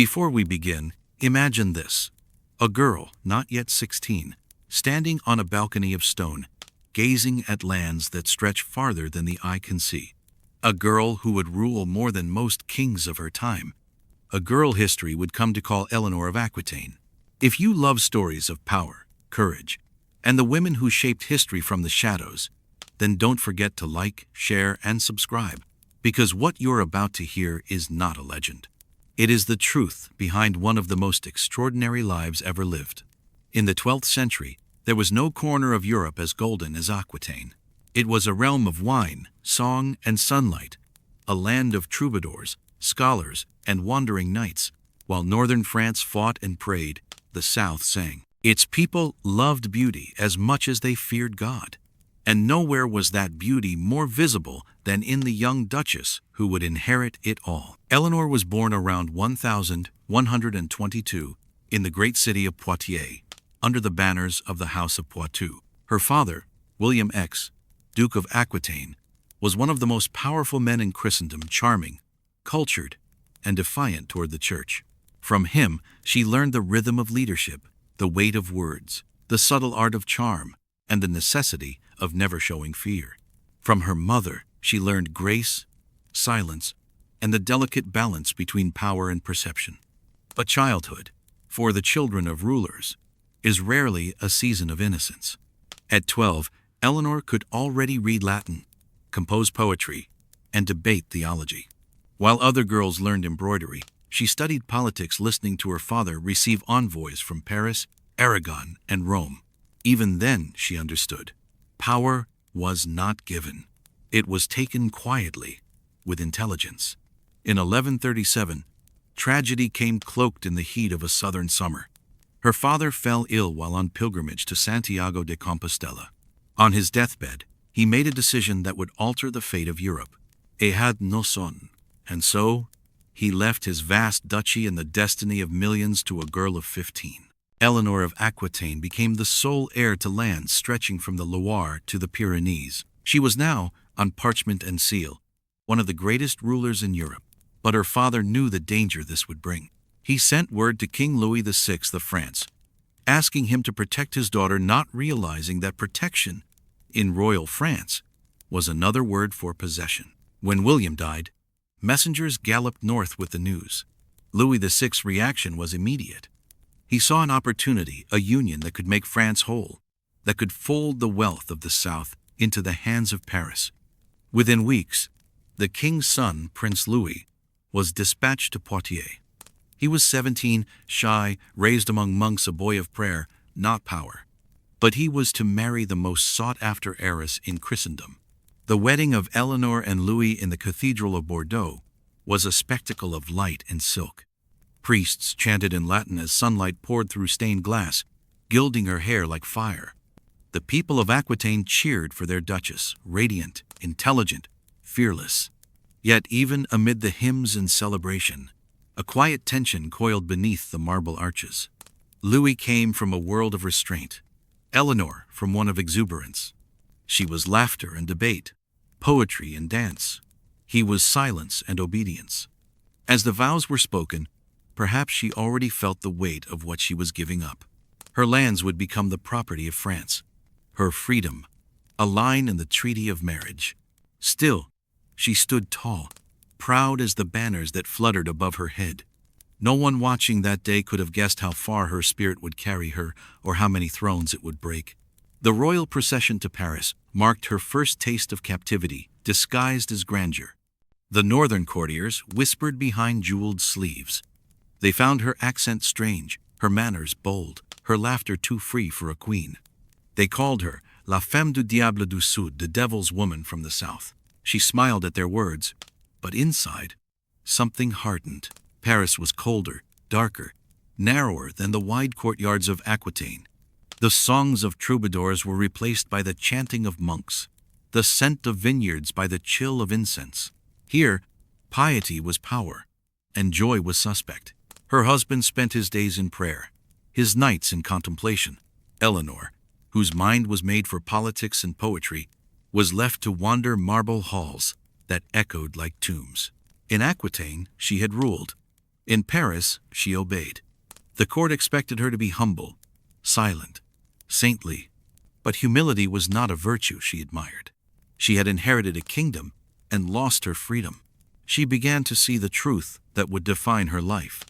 Before we begin, imagine this. A girl, not yet 16, standing on a balcony of stone, gazing at lands that stretch farther than the eye can see. A girl who would rule more than most kings of her time. A girl history would come to call Eleanor of Aquitaine. If you love stories of power, courage, and the women who shaped history from the shadows, then don't forget to like, share, and subscribe, because what you're about to hear is not a legend. It is the truth behind one of the most extraordinary lives ever lived. In the 12th century, there was no corner of Europe as golden as Aquitaine. It was a realm of wine, song, and sunlight, a land of troubadours, scholars, and wandering knights. While northern France fought and prayed, the south sang. Its people loved beauty as much as they feared God. And nowhere was that beauty more visible than in the young duchess who would inherit it all. Eleanor was born around 1122 in the great city of Poitiers, under the banners of the House of Poitou. Her father, William X, Duke of Aquitaine, was one of the most powerful men in Christendom, charming, cultured, and defiant toward the church. From him, she learned the rhythm of leadership, the weight of words, the subtle art of charm, and the necessity of never showing fear. From her mother, she learned grace, silence, and the delicate balance between power and perception. But childhood, for the children of rulers, is rarely a season of innocence. At 12, Eleanor could already read Latin, compose poetry, and debate theology. While other girls learned embroidery, she studied politics, listening to her father receive envoys from Paris, Aragon, and Rome. Even then, she understood. Power was not given. It was taken quietly, with intelligence. In 1137, tragedy came cloaked in the heat of a southern summer. Her father fell ill while on pilgrimage to Santiago de Compostela. On his deathbed, he made a decision that would alter the fate of Europe. Ehad no son. And so, he left his vast duchy and the destiny of millions to a girl of 15. Eleanor of Aquitaine became the sole heir to lands stretching from the Loire to the Pyrenees. She was now, on parchment and seal, one of the greatest rulers in Europe. But her father knew the danger this would bring. He sent word to King Louis VI of France, asking him to protect his daughter, not realizing that protection, in royal France, was another word for possession. When William died, messengers galloped north with the news. Louis VI's reaction was immediate. He saw an opportunity, a union that could make France whole, that could fold the wealth of the South into the hands of Paris. Within weeks, the king's son, Prince Louis, was dispatched to Poitiers. He was 17, shy, raised among monks, a boy of prayer, not power. But he was to marry the most sought-after heiress in Christendom. The wedding of Eleanor and Louis in the Cathedral of Bordeaux was a spectacle of light and silk. Priests chanted in Latin as sunlight poured through stained glass, gilding her hair like fire. The people of Aquitaine cheered for their duchess, radiant, intelligent, fearless. Yet even amid the hymns and celebration, a quiet tension coiled beneath the marble arches. Louis came from a world of restraint, Eleanor from one of exuberance. She was laughter and debate, poetry and dance. He was silence and obedience. As the vows were spoken, perhaps she already felt the weight of what she was giving up. Her lands would become the property of France. Her freedom, a line in the treaty of marriage. Still, she stood tall, proud as the banners that fluttered above her head. No one watching that day could have guessed how far her spirit would carry her or how many thrones it would break. The royal procession to Paris marked her first taste of captivity, disguised as grandeur. The northern courtiers whispered behind jeweled sleeves. They found her accent strange, her manners bold, her laughter too free for a queen. They called her La Femme du Diable du Sud, the devil's woman from the south. She smiled at their words, but inside, something hardened. Paris was colder, darker, narrower than the wide courtyards of Aquitaine. The songs of troubadours were replaced by the chanting of monks, the scent of vineyards by the chill of incense. Here, piety was power, and joy was suspect. Her husband spent his days in prayer, his nights in contemplation. Eleanor, whose mind was made for politics and poetry, was left to wander marble halls that echoed like tombs. In Aquitaine, she had ruled. In Paris, she obeyed. The court expected her to be humble, silent, saintly, but humility was not a virtue she admired. She had inherited a kingdom and lost her freedom. She began to see the truth that would define her life.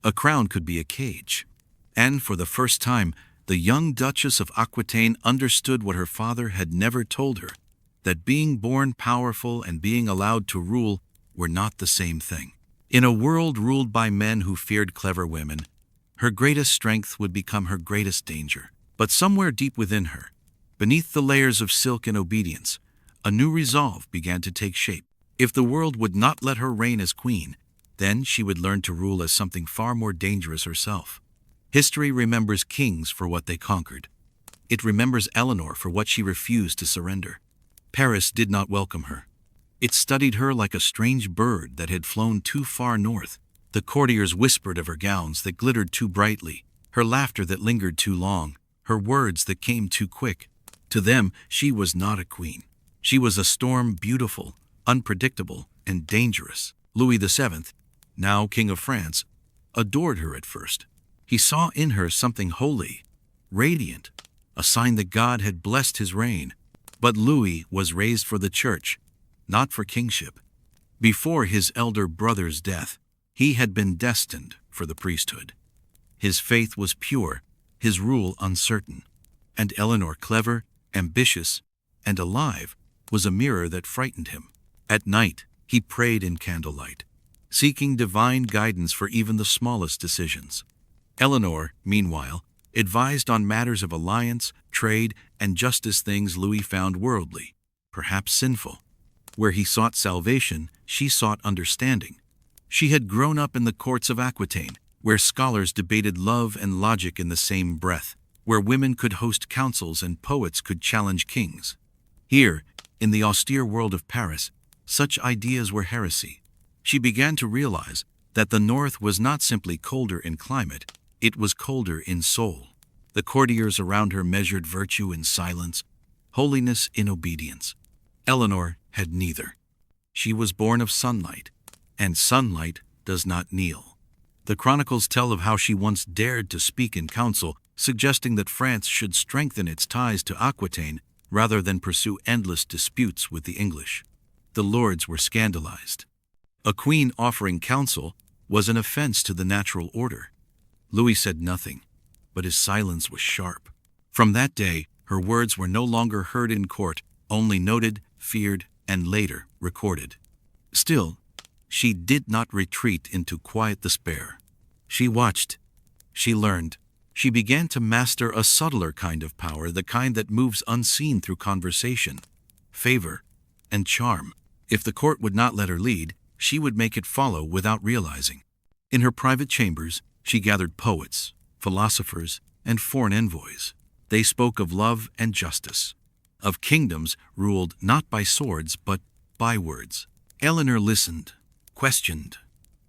A crown could be a cage. And for the first time, the young Duchess of Aquitaine understood what her father had never told her, that being born powerful and being allowed to rule were not the same thing. In a world ruled by men who feared clever women, her greatest strength would become her greatest danger. But somewhere deep within her, beneath the layers of silk and obedience, a new resolve began to take shape. If the world would not let her reign as queen, then she would learn to rule as something far more dangerous herself. History remembers kings for what they conquered. It remembers Eleanor for what she refused to surrender. Paris did not welcome her. It studied her like a strange bird that had flown too far north. The courtiers whispered of her gowns that glittered too brightly, her laughter that lingered too long, her words that came too quick. To them, she was not a queen. She was a storm, beautiful, unpredictable, and dangerous. Louis VII, now King of France, adored her at first. He saw in her something holy, radiant, a sign that God had blessed his reign. But Louis was raised for the church, not for kingship. Before his elder brother's death, he had been destined for the priesthood. His faith was pure, his rule uncertain. And Eleanor, clever, ambitious, and alive, was a mirror that frightened him. At night, he prayed in candlelight, seeking divine guidance for even the smallest decisions. Eleanor, meanwhile, advised on matters of alliance, trade, and justice, things Louis found worldly, perhaps sinful. Where he sought salvation, she sought understanding. She had grown up in the courts of Aquitaine, where scholars debated love and logic in the same breath, where women could host councils and poets could challenge kings. Here, in the austere world of Paris, such ideas were heresy. She began to realize that the North was not simply colder in climate, it was colder in soul. The courtiers around her measured virtue in silence, holiness in obedience. Eleanor had neither. She was born of sunlight, and sunlight does not kneel. The chronicles tell of how she once dared to speak in council, suggesting that France should strengthen its ties to Aquitaine rather than pursue endless disputes with the English. The lords were scandalized. A queen offering counsel was an offense to the natural order. Louis said nothing, but his silence was sharp. From that day, her words were no longer heard in court, only noted, feared, and later recorded. Still, she did not retreat into quiet despair. She watched. She learned. She began to master a subtler kind of power, the kind that moves unseen through conversation, favor, and charm. If the court would not let her lead, she would make it follow without realizing. In her private chambers, she gathered poets, philosophers, and foreign envoys. They spoke of love and justice, of kingdoms ruled not by swords but by words. Eleanor listened, questioned,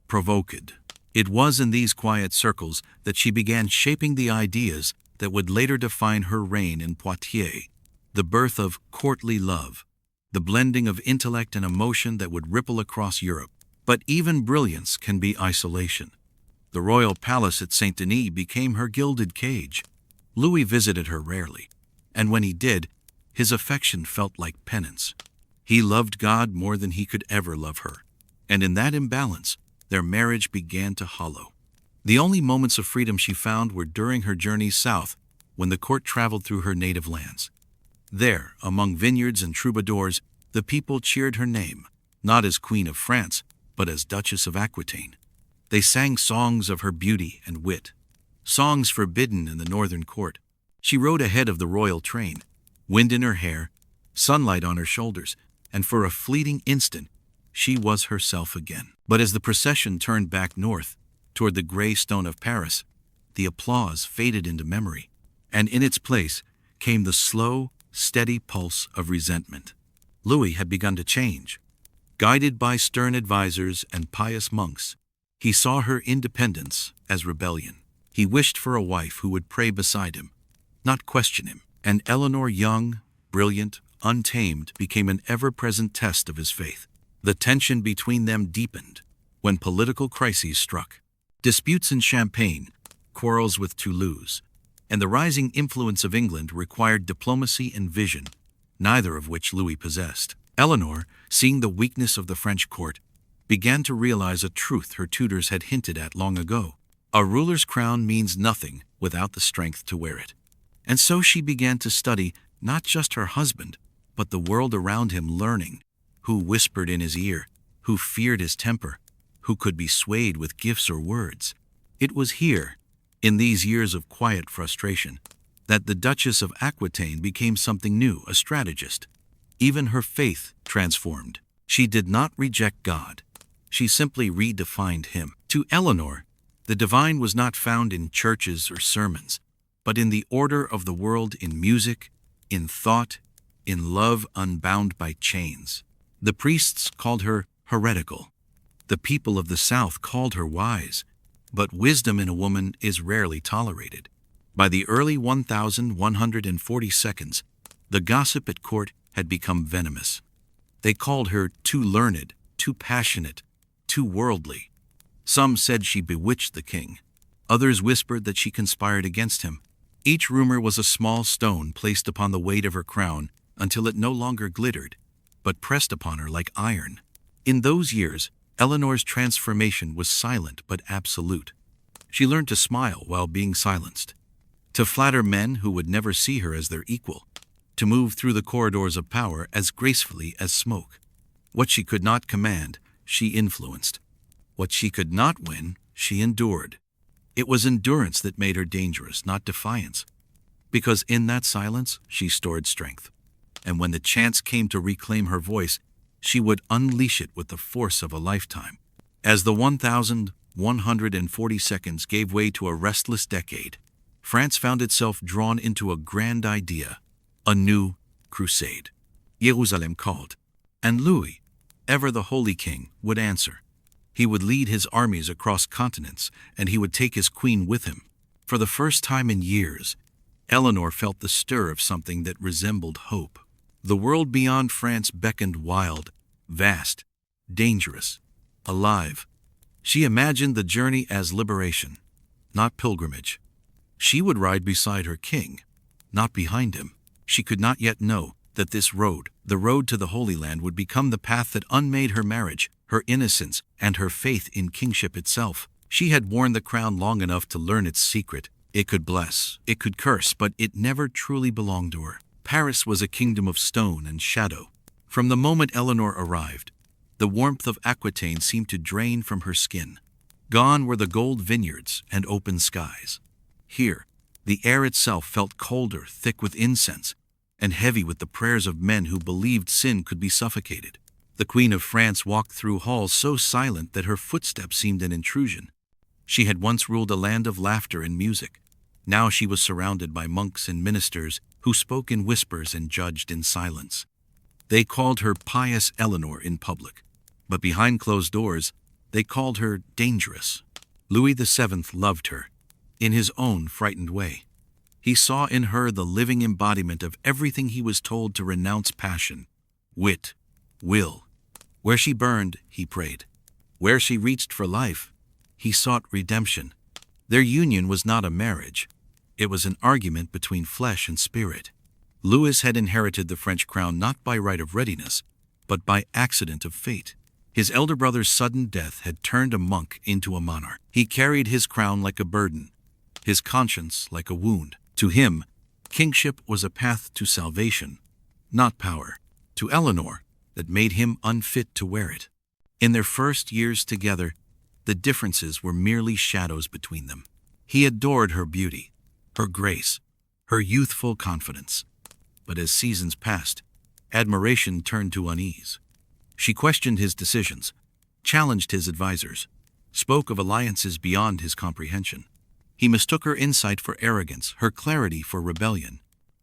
provoked. It was in these quiet circles that she began shaping the ideas that would later define her reign in Poitiers, the birth of courtly love, the blending of intellect and emotion that would ripple across Europe. But even brilliance can be isolation. The royal palace at Saint-Denis became her gilded cage. Louis visited her rarely, and when he did, his affection felt like penance. He loved God more than he could ever love her, and in that imbalance, their marriage began to hollow. The only moments of freedom she found were during her journeys south, when the court traveled through her native lands. There, among vineyards and troubadours, the people cheered her name, not as Queen of France, but as Duchess of Aquitaine. They sang songs of her beauty and wit, songs forbidden in the northern court. She rode ahead of the royal train, wind in her hair, sunlight on her shoulders, and for a fleeting instant, she was herself again. But as the procession turned back north, toward the gray stone of Paris, the applause faded into memory, and in its place came the slow, steady pulse of resentment. Louis had begun to change. Guided by stern advisors and pious monks, he saw her independence as rebellion. He wished for a wife who would pray beside him, not question him. And Eleanor, young, brilliant, untamed, became an ever-present test of his faith. The tension between them deepened when political crises struck. Disputes in Champagne, quarrels with Toulouse, and the rising influence of England required diplomacy and vision, neither of which Louis possessed. Eleanor, seeing the weakness of the French court, began to realize a truth her tutors had hinted at long ago. A ruler's crown means nothing without the strength to wear it. And so she began to study not just her husband, but the world around him, learning who whispered in his ear, who feared his temper, who could be swayed with gifts or words. It was here, in these years of quiet frustration, that the Duchess of Aquitaine became something new, a strategist. Even her faith transformed. She did not reject God. She simply redefined him. To Eleanor, the divine was not found in churches or sermons, but in the order of the world, in music, in thought, in love unbound by chains. The priests called her heretical. The people of the South called her wise. But wisdom in a woman is rarely tolerated. By the early 1142s, the gossip at court had become venomous. They called her too learned, too passionate, too worldly. Some said she bewitched the king. Others whispered that she conspired against him. Each rumor was a small stone placed upon the weight of her crown until it no longer glittered, but pressed upon her like iron. In those years, Eleanor's transformation was silent but absolute. She learned to smile while being silenced, to flatter men who would never see her as their equal, to move through the corridors of power as gracefully as smoke. What she could not command, she influenced. What she could not win, she endured. It was endurance that made her dangerous, not defiance, because in that silence she stored strength. And when the chance came to reclaim her voice, she would unleash it with the force of a lifetime. As the 1140s gave way to a restless decade, France found itself drawn into a grand idea, a new crusade. Jerusalem called, and Louis, ever the holy king, would answer. He would lead his armies across continents, and he would take his queen with him. For the first time in years, Eleanor felt the stir of something that resembled hope. The world beyond France beckoned, wild, vast, dangerous, alive. She imagined the journey as liberation, not pilgrimage. She would ride beside her king, not behind him. She could not yet know that this road, the road to the Holy Land, would become the path that unmade her marriage, her innocence, and her faith in kingship itself. She had worn the crown long enough to learn its secret. It could bless, it could curse, but it never truly belonged to her. Paris was a kingdom of stone and shadow. From the moment Eleanor arrived, the warmth of Aquitaine seemed to drain from her skin. Gone were the gold vineyards and open skies. Here, the air itself felt colder, thick with incense, and heavy with the prayers of men who believed sin could be suffocated. The Queen of France walked through halls so silent that her footsteps seemed an intrusion. She had once ruled a land of laughter and music. Now she was surrounded by monks and ministers who spoke in whispers and judged in silence. They called her pious Eleanor in public, but behind closed doors, they called her dangerous. Louis VII loved her, in his own frightened way. He saw in her the living embodiment of everything he was told to renounce: passion, wit, will. Where she burned, he prayed. Where she reached for life, he sought redemption. Their union was not a marriage. It was an argument between flesh and spirit. Louis had inherited the French crown not by right of readiness, but by accident of fate. His elder brother's sudden death had turned a monk into a monarch. He carried his crown like a burden, his conscience like a wound. To him, kingship was a path to salvation, not power. To Eleanor, that made him unfit to wear it. In their first years together, the differences were merely shadows between them. He adored her beauty, her grace, her youthful confidence. But as seasons passed, admiration turned to unease. She questioned his decisions, challenged his advisors, spoke of alliances beyond his comprehension. He mistook her insight for arrogance, her clarity for rebellion.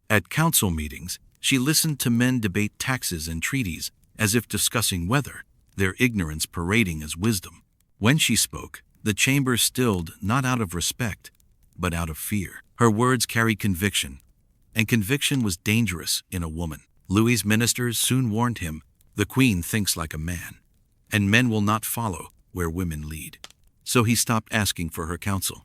At council meetings, she listened to men debate taxes and treaties as if discussing weather, their ignorance parading as wisdom. When she spoke, the chamber stilled not out of respect, but out of fear. Her words carried conviction, and conviction was dangerous in a woman. Louis's ministers soon warned him, "The queen thinks like a man, and men will not follow where women lead." so he stopped asking for her counsel.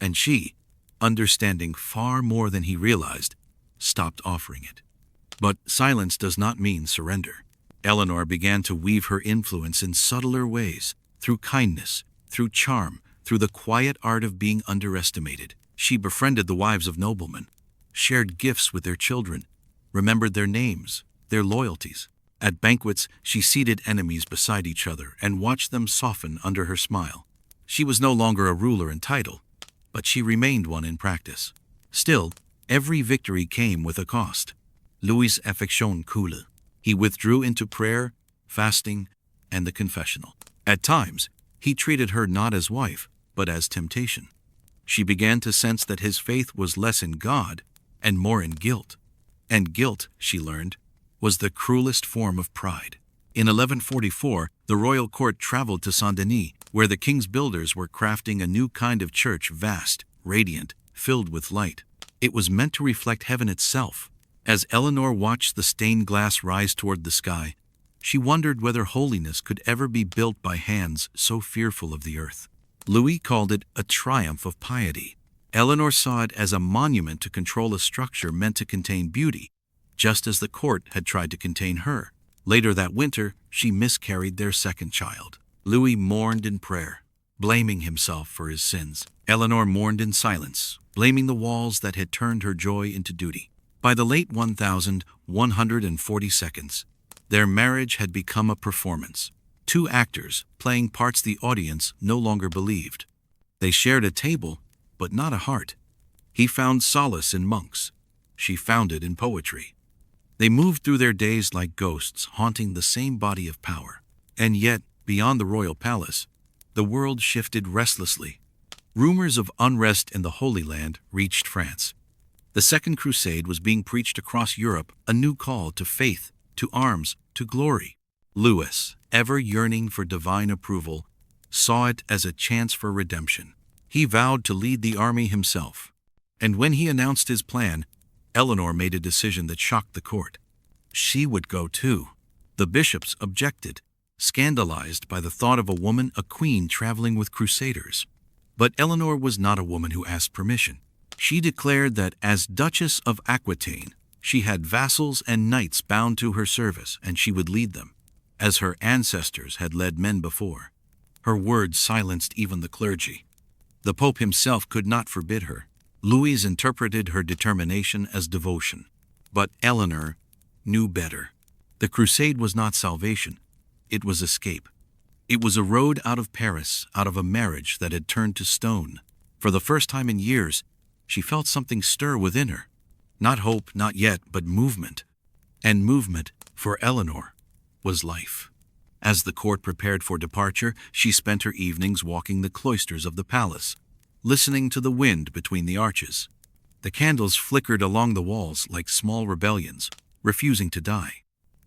And she, understanding far more than he realized, stopped offering it. But silence does not mean surrender. Eleanor began to weave her influence in subtler ways, through kindness, through charm, through the quiet art of being underestimated. She befriended the wives of noblemen, shared gifts with their children, remembered their names, their loyalties. At banquets, she seated enemies beside each other and watched them soften under her smile. She was no longer a ruler in title, but she remained one in practice. Still, every victory came with a cost. Louis' affection cooled. He withdrew into prayer, fasting, and the confessional. At times, he treated her not as wife, but as temptation. She began to sense that his faith was less in God and more in guilt. And guilt, she learned, was the cruelest form of pride. In 1144, the royal court traveled to Saint-Denis, where the king's builders were crafting a new kind of church, vast, radiant, filled with light. It was meant to reflect heaven itself. As Eleanor watched the stained glass rise toward the sky, she wondered whether holiness could ever be built by hands so fearful of the earth. Louis called it a triumph of piety. Eleanor saw it as a monument to control a structure meant to contain beauty, just as the court had tried to contain her. Later that winter, she miscarried their second child. Louis mourned in prayer, blaming himself for his sins. Eleanor mourned in silence, blaming the walls that had turned her joy into duty. By the late 1142, their marriage had become a performance. Two actors, playing parts the audience no longer believed. They shared a table, but not a heart. He found solace in monks. She found it in poetry. They moved through their days like ghosts, haunting the same body of power. And yet, beyond the royal palace, the world shifted restlessly. Rumors of unrest in the Holy Land reached France. The Second Crusade was being preached across Europe, a new call to faith, to arms, to glory. Louis, ever yearning for divine approval, saw it as a chance for redemption. He vowed to lead the army himself. And when he announced his plan, Eleanor made a decision that shocked the court. She would go too. The bishops objected, scandalized by the thought of a woman, a queen, traveling with crusaders. But Eleanor was not a woman who asked permission. She declared that as Duchess of Aquitaine, she had vassals and knights bound to her service, and she would lead them, as her ancestors had led men before. Her words silenced even the clergy. The Pope himself could not forbid her. Louis interpreted her determination as devotion. But Eleanor knew better. The crusade was not salvation. It was escape. It was a road out of Paris, out of a marriage that had turned to stone. For the first time in years, she felt something stir within her. Not hope, not yet, but movement. And movement, for Eleanor, was life. As the court prepared for departure, she spent her evenings walking the cloisters of the palace, listening to the wind between the arches. The candles flickered along the walls like small rebellions, refusing to die.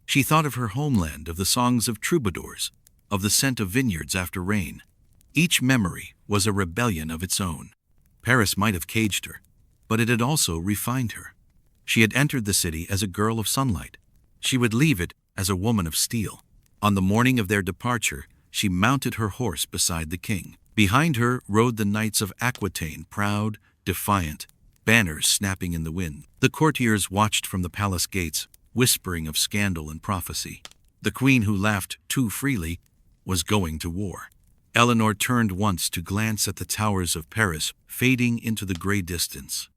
She thought of her homeland, of the songs of troubadours, of the scent of vineyards after rain. Each memory was a rebellion of its own. Paris might have caged her, but it had also refined her. She had entered the city as a girl of sunlight. She would leave it as a woman of steel. On the morning of their departure, she mounted her horse beside the king. Behind her rode the knights of Aquitaine, proud, defiant, banners snapping in the wind. The courtiers watched from the palace gates, whispering of scandal and prophecy. The queen, who laughed too freely, was going to war. Eleanor turned once to glance at the towers of Paris, fading into the gray distance.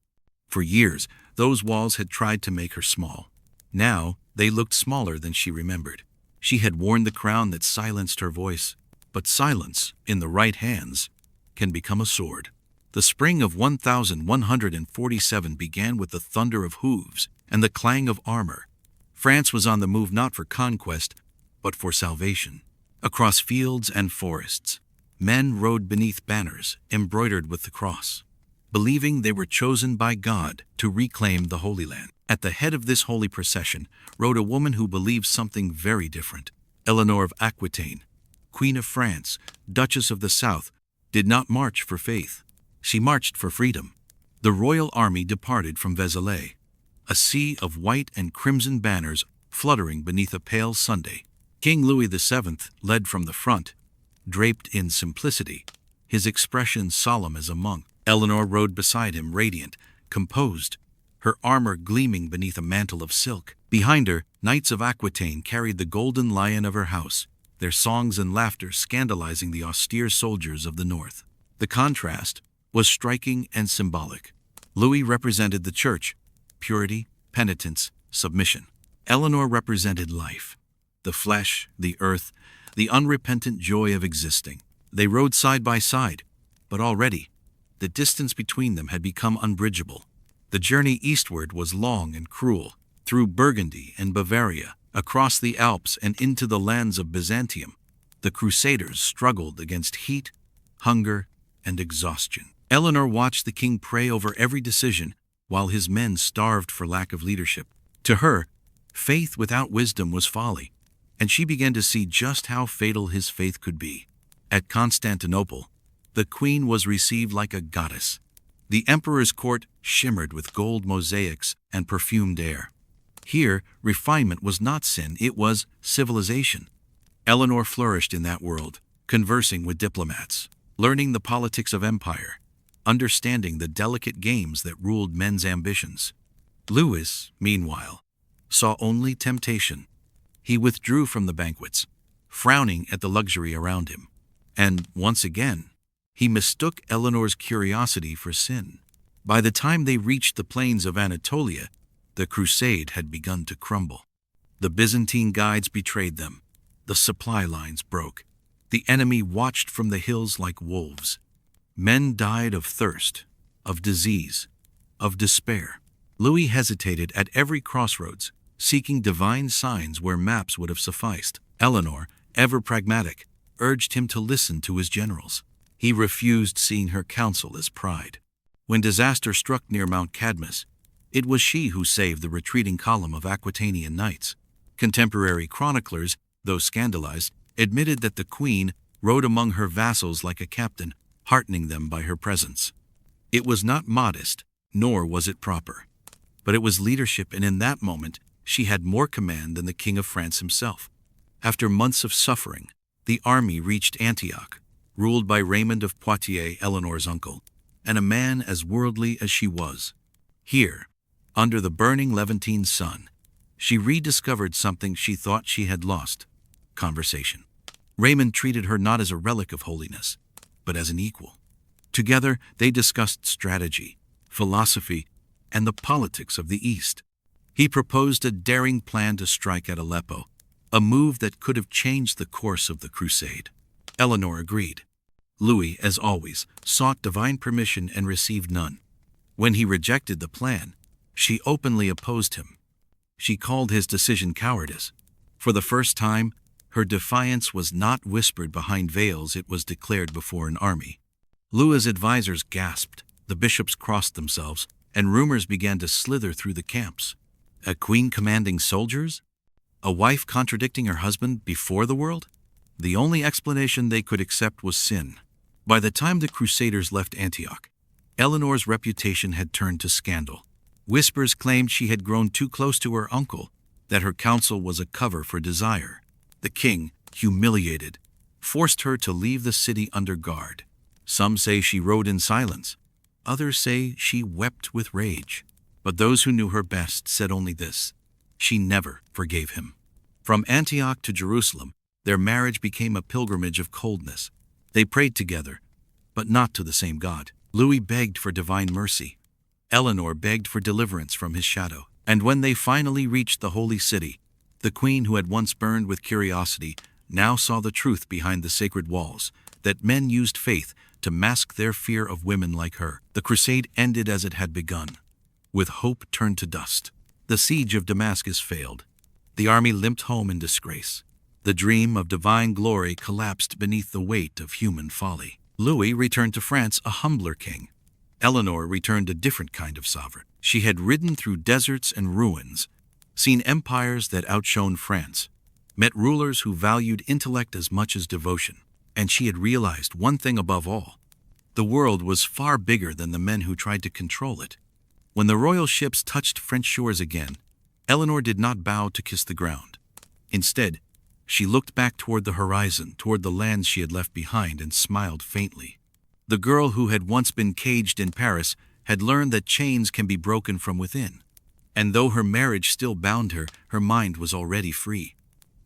For years, those walls had tried to make her small. Now, they looked smaller than she remembered. She had worn the crown that silenced her voice, but silence, in the right hands, can become a sword. The spring of 1147 began with the thunder of hooves and the clang of armor. France was on the move not for conquest, but for salvation. Across fields and forests, men rode beneath banners embroidered with the cross, believing they were chosen by God to reclaim the Holy Land. At the head of this holy procession rode a woman who believed something very different. Eleanor of Aquitaine, Queen of France, Duchess of the South, did not march for faith. She marched for freedom. The royal army departed from Vézelay, a sea of white and crimson banners fluttering beneath a pale Sunday. King Louis VII led from the front, draped in simplicity, his expression solemn as a monk. Eleanor rode beside him, radiant, composed, her armor gleaming beneath a mantle of silk. Behind her, knights of Aquitaine carried the golden lion of her house, their songs and laughter scandalizing the austere soldiers of the north. The contrast was striking and symbolic. Louis represented the church, purity, penitence, submission. Eleanor represented life, the flesh, the earth, the unrepentant joy of existing. They rode side by side, but already, the distance between them had become unbridgeable. The journey eastward was long and cruel, through Burgundy and Bavaria, across the Alps and into the lands of Byzantium. The Crusaders struggled against heat, hunger, and exhaustion. Eleanor watched the king pray over every decision, while his men starved for lack of leadership. To her, faith without wisdom was folly, and she began to see just how fatal his faith could be. At Constantinople, the queen was received like a goddess. The emperor's court shimmered with gold mosaics and perfumed air. Here, refinement was not sin, it was civilization. Eleanor flourished in that world, conversing with diplomats, learning the politics of empire, understanding the delicate games that ruled men's ambitions. Louis, meanwhile, saw only temptation. He withdrew from the banquets, frowning at the luxury around him. And, once again, he mistook Eleanor's curiosity for sin. By the time they reached the plains of Anatolia, the crusade had begun to crumble. The Byzantine guides betrayed them. The supply lines broke. The enemy watched from the hills like wolves. Men died of thirst, of disease, of despair. Louis hesitated at every crossroads, seeking divine signs where maps would have sufficed. Eleanor, ever pragmatic, urged him to listen to his generals. He refused, seeing her counsel as pride. When disaster struck near Mount Cadmus, it was she who saved the retreating column of Aquitanian knights. Contemporary chroniclers, though scandalized, admitted that the queen rode among her vassals like a captain, heartening them by her presence. It was not modest, nor was it proper. But it was leadership, and in that moment, she had more command than the King of France himself. After months of suffering, the army reached Antioch, ruled by Raymond of Poitiers, Eleanor's uncle, and a man as worldly as she was. Here, under the burning Levantine sun, she rediscovered something she thought she had lost: conversation. Raymond treated her not as a relic of holiness, but as an equal. Together, they discussed strategy, philosophy, and the politics of the East. He proposed a daring plan to strike at Aleppo, a move that could have changed the course of the crusade. Eleanor agreed. Louis, as always, sought divine permission and received none. When he rejected the plan, she openly opposed him. She called his decision cowardice. For the first time, her defiance was not whispered behind veils, it was declared before an army. Louis's advisors gasped, the bishops crossed themselves, and rumors began to slither through the camps. A queen commanding soldiers? A wife contradicting her husband before the world? The only explanation they could accept was sin. By the time the Crusaders left Antioch, Eleanor's reputation had turned to scandal. Whispers claimed she had grown too close to her uncle, that her counsel was a cover for desire. The king, humiliated, forced her to leave the city under guard. Some say she rode in silence. Others say she wept with rage. But those who knew her best said only this: she never forgave him. From Antioch to Jerusalem, their marriage became a pilgrimage of coldness. They prayed together, but not to the same God. Louis begged for divine mercy. Eleanor begged for deliverance from his shadow. And when they finally reached the holy city, the queen who had once burned with curiosity now saw the truth behind the sacred walls, that men used faith to mask their fear of women like her. The crusade ended as it had begun, with hope turned to dust. The siege of Damascus failed. The army limped home in disgrace. The dream of divine glory collapsed beneath the weight of human folly. Louis returned to France a humbler king. Eleanor returned a different kind of sovereign. She had ridden through deserts and ruins, seen empires that outshone France, met rulers who valued intellect as much as devotion, and she had realized one thing above all: the world was far bigger than the men who tried to control it. When the royal ships touched French shores again, Eleanor did not bow to kiss the ground. Instead, she looked back toward the horizon, toward the lands she had left behind, and smiled faintly. The girl who had once been caged in Paris had learned that chains can be broken from within. And though her marriage still bound her, her mind was already free.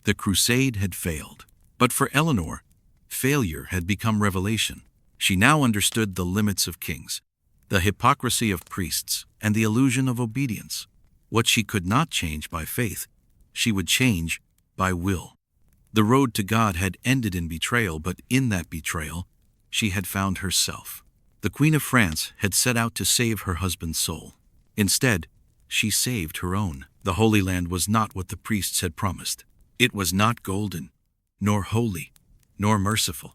The crusade had failed. But for Eleanor, failure had become revelation. She now understood the limits of kings, the hypocrisy of priests, and the illusion of obedience. What she could not change by faith, she would change by will. The road to God had ended in betrayal, but in that betrayal, she had found herself. The Queen of France had set out to save her husband's soul. Instead, she saved her own. The Holy Land was not what the priests had promised. It was not golden, nor holy, nor merciful.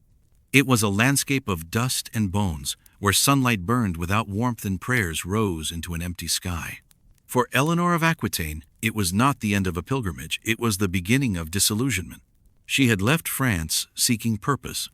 It was a landscape of dust and bones, where sunlight burned without warmth and prayers rose into an empty sky. For Eleanor of Aquitaine, it was not the end of a pilgrimage, it was the beginning of disillusionment. She had left France seeking purpose,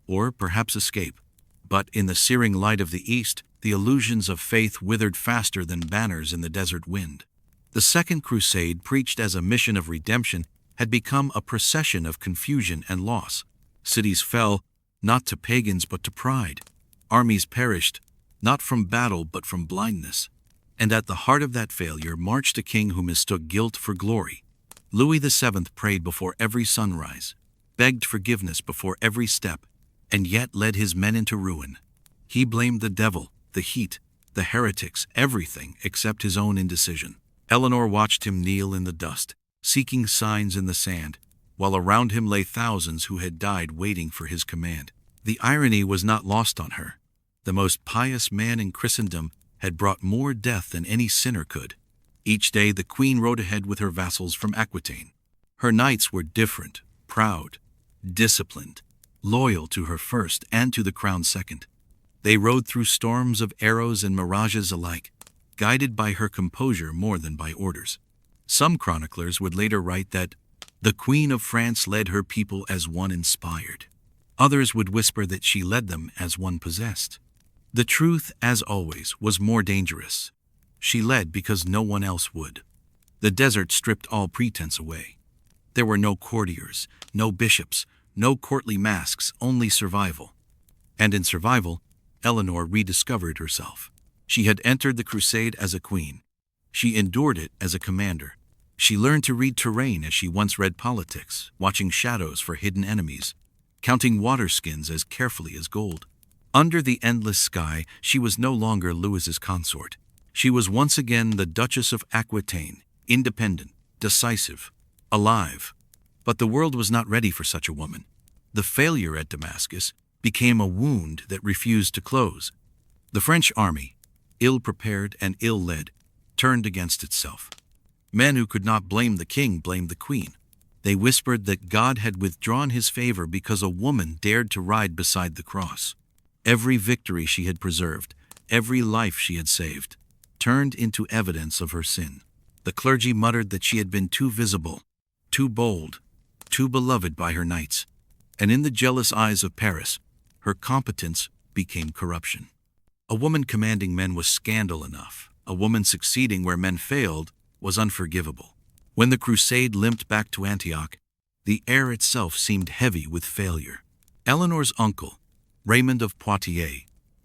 or perhaps escape. But in the searing light of the East, the illusions of faith withered faster than banners in the desert wind. The Second Crusade, preached as a mission of redemption, had become a procession of confusion and loss. Cities fell, not to pagans but to pride. Armies perished, not from battle but from blindness. And at the heart of that failure marched a king who mistook guilt for glory. Louis VII prayed before every sunrise, begged forgiveness before every step, and yet led his men into ruin. He blamed the devil, the heat, the heretics, everything except his own indecision. Eleanor watched him kneel in the dust, seeking signs in the sand, while around him lay thousands who had died waiting for his command. The irony was not lost on her. The most pious man in Christendom had brought more death than any sinner could. Each day the queen rode ahead with her vassals from Aquitaine. Her knights were different, proud, disciplined, loyal to her first and to the crown second. They rode through storms of arrows and mirages alike, guided by her composure more than by orders. Some chroniclers would later write that the Queen of France led her people as one inspired. Others would whisper that she led them as one possessed. The truth, as always, was more dangerous. She led because no one else would. The desert stripped all pretense away. There were no courtiers, no bishops, no courtly masks, only survival. And in survival, Eleanor rediscovered herself. She had entered the crusade as a queen. She endured it as a commander. She learned to read terrain as she once read politics, watching shadows for hidden enemies, counting water skins as carefully as gold. Under the endless sky, she was no longer Louis's consort. She was once again the Duchess of Aquitaine, independent, decisive, alive. But the world was not ready for such a woman. The failure at Damascus became a wound that refused to close. The French army, ill-prepared and ill-led, turned against itself. Men who could not blame the king blamed the queen. They whispered that God had withdrawn his favor because a woman dared to ride beside the cross. Every victory she had preserved, every life she had saved, turned into evidence of her sin. The clergy muttered that she had been too visible, too bold, too beloved by her knights. And in the jealous eyes of Paris, her competence became corruption. A woman commanding men was scandal enough. A woman succeeding where men failed was unforgivable. When the crusade limped back to Antioch, the air itself seemed heavy with failure. Eleanor's uncle, Raymond of Poitiers,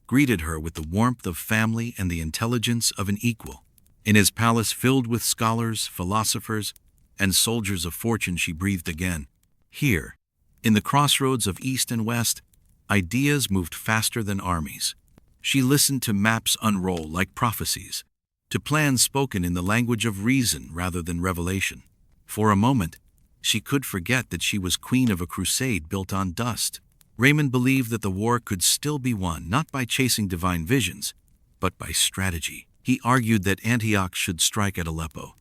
greeted her with the warmth of family and the intelligence of an equal. In his palace filled with scholars, philosophers, and soldiers of fortune, she breathed again. Here, in the crossroads of East and West, ideas moved faster than armies. She listened to maps unroll like prophecies, to plans spoken in the language of reason rather than revelation. For a moment, she could forget that she was queen of a crusade built on dust. Raymond believed that the war could still be won not by chasing divine visions, but by strategy. He argued that Antioch should strike at Aleppo,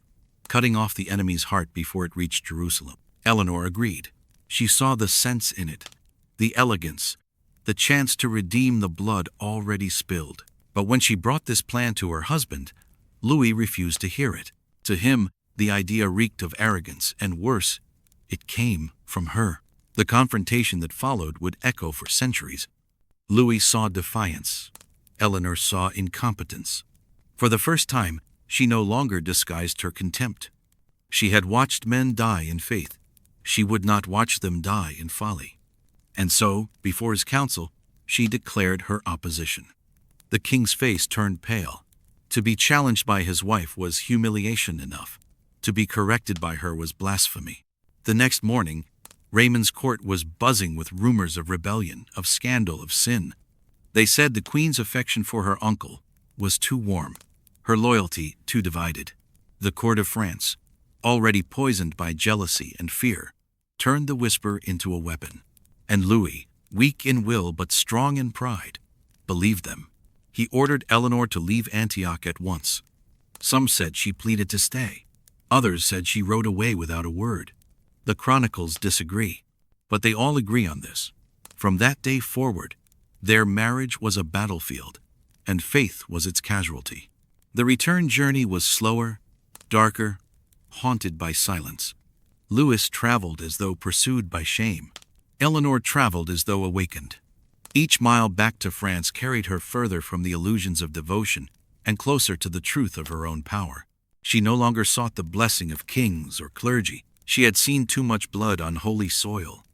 cutting off the enemy's heart before it reached Jerusalem. Eleanor agreed. She saw the sense in it, the elegance, the chance to redeem the blood already spilled. But when she brought this plan to her husband, Louis refused to hear it. To him, the idea reeked of arrogance, and worse, it came from her. The confrontation that followed would echo for centuries. Louis saw defiance. Eleanor saw incompetence. For the first time, she no longer disguised her contempt. She had watched men die in faith. She would not watch them die in folly. And so, before his council, she declared her opposition. The king's face turned pale. To be challenged by his wife was humiliation enough. To be corrected by her was blasphemy. The next morning, Raymond's court was buzzing with rumors of rebellion, of scandal, of sin. They said the queen's affection for her uncle was too warm, her loyalty too divided. The court of France, already poisoned by jealousy and fear, turned the whisper into a weapon. And Louis, weak in will but strong in pride, believed them. He ordered Eleanor to leave Antioch at once. Some said she pleaded to stay. Others said she rode away without a word. The chronicles disagree, but they all agree on this. From that day forward, their marriage was a battlefield, and faith was its casualty. The return journey was slower, darker, haunted by silence. Louis traveled as though pursued by shame. Eleanor traveled as though awakened. Each mile back to France carried her further from the illusions of devotion and closer to the truth of her own power. She no longer sought the blessing of kings or clergy. She had seen too much blood on holy soil,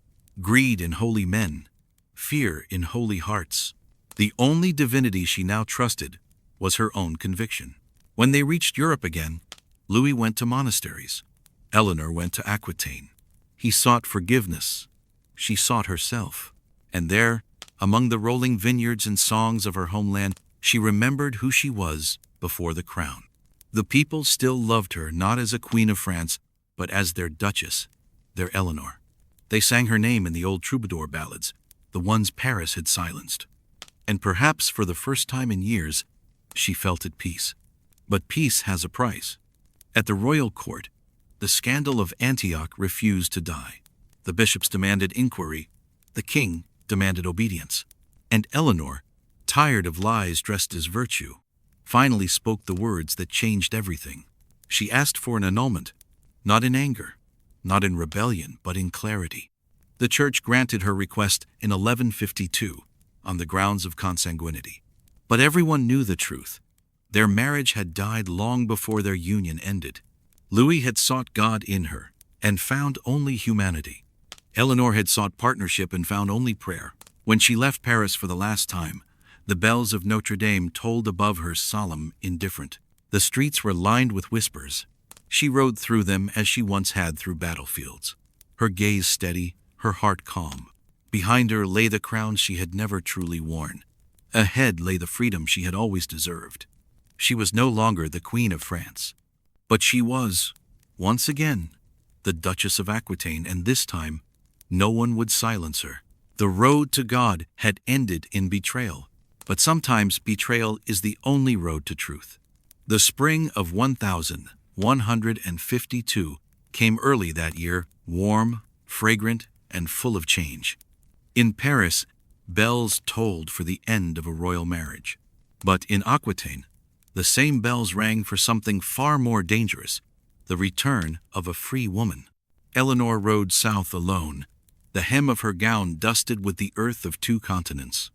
greed in holy men, fear in holy hearts. The only divinity she now trusted was her own conviction. When they reached Europe again, Louis went to monasteries. Eleanor went to Aquitaine. He sought forgiveness. She sought herself. And there, among the rolling vineyards and songs of her homeland, she remembered who she was before the crown. The people still loved her not as a queen of France, but as their duchess, their Eleanor. They sang her name in the old troubadour ballads, the ones Paris had silenced. And perhaps for the first time in years, she felt at peace. But peace has a price. At the royal court, the scandal of Antioch refused to die. The bishops demanded inquiry. The king demanded obedience. And Eleanor, tired of lies dressed as virtue, finally spoke the words that changed everything. She asked for an annulment, not in anger, not in rebellion, but in clarity. The church granted her request in 1152 on the grounds of consanguinity. But everyone knew the truth. Their marriage had died long before their union ended. Louis had sought God in her and found only humanity. Eleanor had sought partnership and found only prayer. When she left Paris for the last time, the bells of Notre Dame tolled above her solemn, indifferent. The streets were lined with whispers. She rode through them as she once had through battlefields, her gaze steady, her heart calm. Behind her lay the crown she had never truly worn. Ahead lay the freedom she had always deserved. She was no longer the Queen of France, but she was, once again, the Duchess of Aquitaine, and this time, no one would silence her. The road to God had ended in betrayal, but sometimes betrayal is the only road to truth. The spring of 1152 came early that year, warm, fragrant, and full of change. In Paris, bells tolled for the end of a royal marriage. But in Aquitaine, the same bells rang for something far more dangerous, the return of a free woman. Eleanor rode south alone, the hem of her gown dusted with the earth of 2 continents.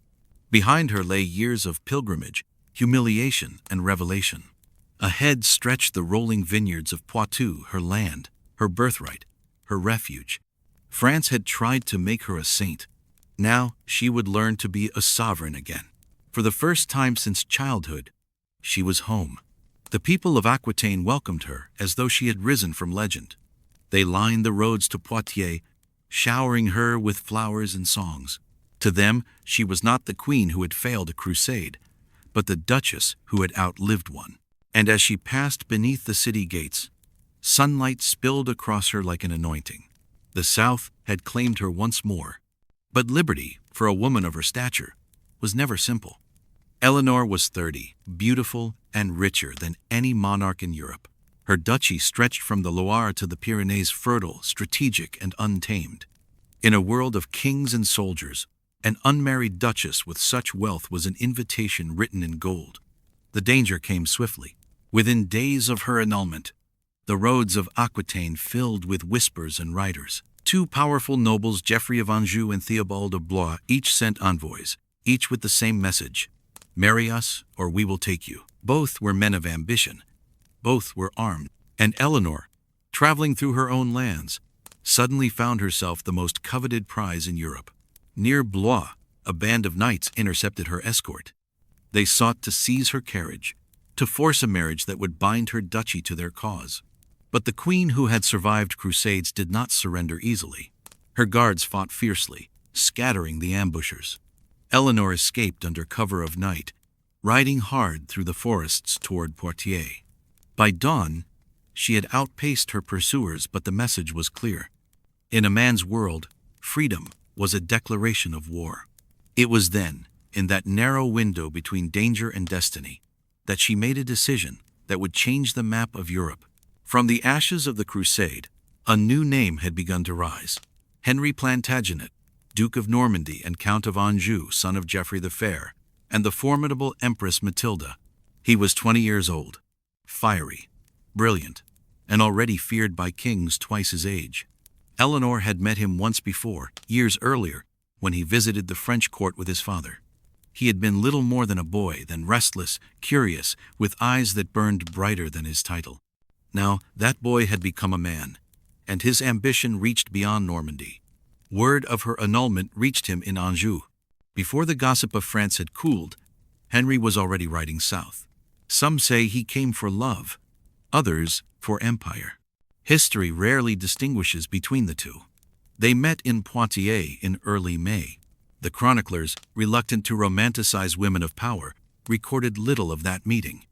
Behind her lay years of pilgrimage, humiliation, and revelation. Ahead stretched the rolling vineyards of Poitou, her land, her birthright, her refuge. France had tried to make her a saint. Now she would learn to be a sovereign again. For the first time since childhood, she was home. The people of Aquitaine welcomed her as though she had risen from legend. They lined the roads to Poitiers, showering her with flowers and songs. To them, she was not the queen who had failed a crusade, but the duchess who had outlived one. And as she passed beneath the city gates, sunlight spilled across her like an anointing. The South had claimed her once more. But liberty, for a woman of her stature, was never simple. Eleanor was 30, beautiful and richer than any monarch in Europe. Her duchy stretched from the Loire to the Pyrenees, fertile, strategic, and untamed. In a world of kings and soldiers, an unmarried duchess with such wealth was an invitation written in gold. The danger came swiftly. Within days of her annulment, the roads of Aquitaine filled with whispers and riders. 2 powerful nobles, Geoffrey of Anjou and Theobald of Blois, each sent envoys, each with the same message: marry us, or we will take you. Both were men of ambition. Both were armed. And Eleanor, traveling through her own lands, suddenly found herself the most coveted prize in Europe. Near Blois, a band of knights intercepted her escort. They sought to seize her carriage, to force a marriage that would bind her duchy to their cause. But the queen, who had survived crusades, did not surrender easily. Her guards fought fiercely, scattering the ambushers. Eleanor escaped under cover of night, riding hard through the forests toward Poitiers. By dawn, she had outpaced her pursuers, but the message was clear. In a man's world, freedom was a declaration of war. It was then, in that narrow window between danger and destiny, that she made a decision that would change the map of Europe. From the ashes of the crusade, a new name had begun to rise. Henry Plantagenet, Duke of Normandy and Count of Anjou, son of Geoffrey the Fair, and the formidable Empress Matilda. He was 20 years old, fiery, brilliant, and already feared by kings twice his age. Eleanor had met him once before, years earlier, when he visited the French court with his father. He had been little more than a boy, then restless, curious, with eyes that burned brighter than his title. Now that boy had become a man, and his ambition reached beyond Normandy. Word of her annulment reached him in Anjou. Before the gossip of France had cooled, Henry was already riding south. Some say he came for love, others for empire. History rarely distinguishes between the two. They met in Poitiers in early May. The chroniclers, reluctant to romanticize women of power, recorded little of that meeting.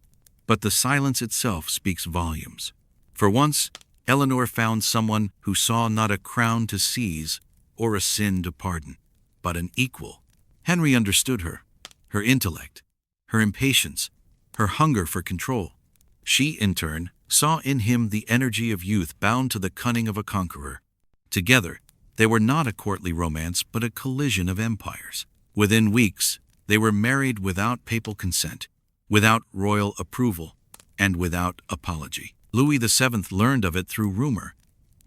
But the silence itself speaks volumes. For once, Eleanor found someone who saw not a crown to seize or a sin to pardon, but an equal. Henry understood her intellect, her impatience, her hunger for control. She, in turn, saw in him the energy of youth bound to the cunning of a conqueror. Together, they were not a courtly romance, but a collision of empires. Within weeks, they were married without papal consent, without royal approval, and without apology. Louis VII learned of it through rumor,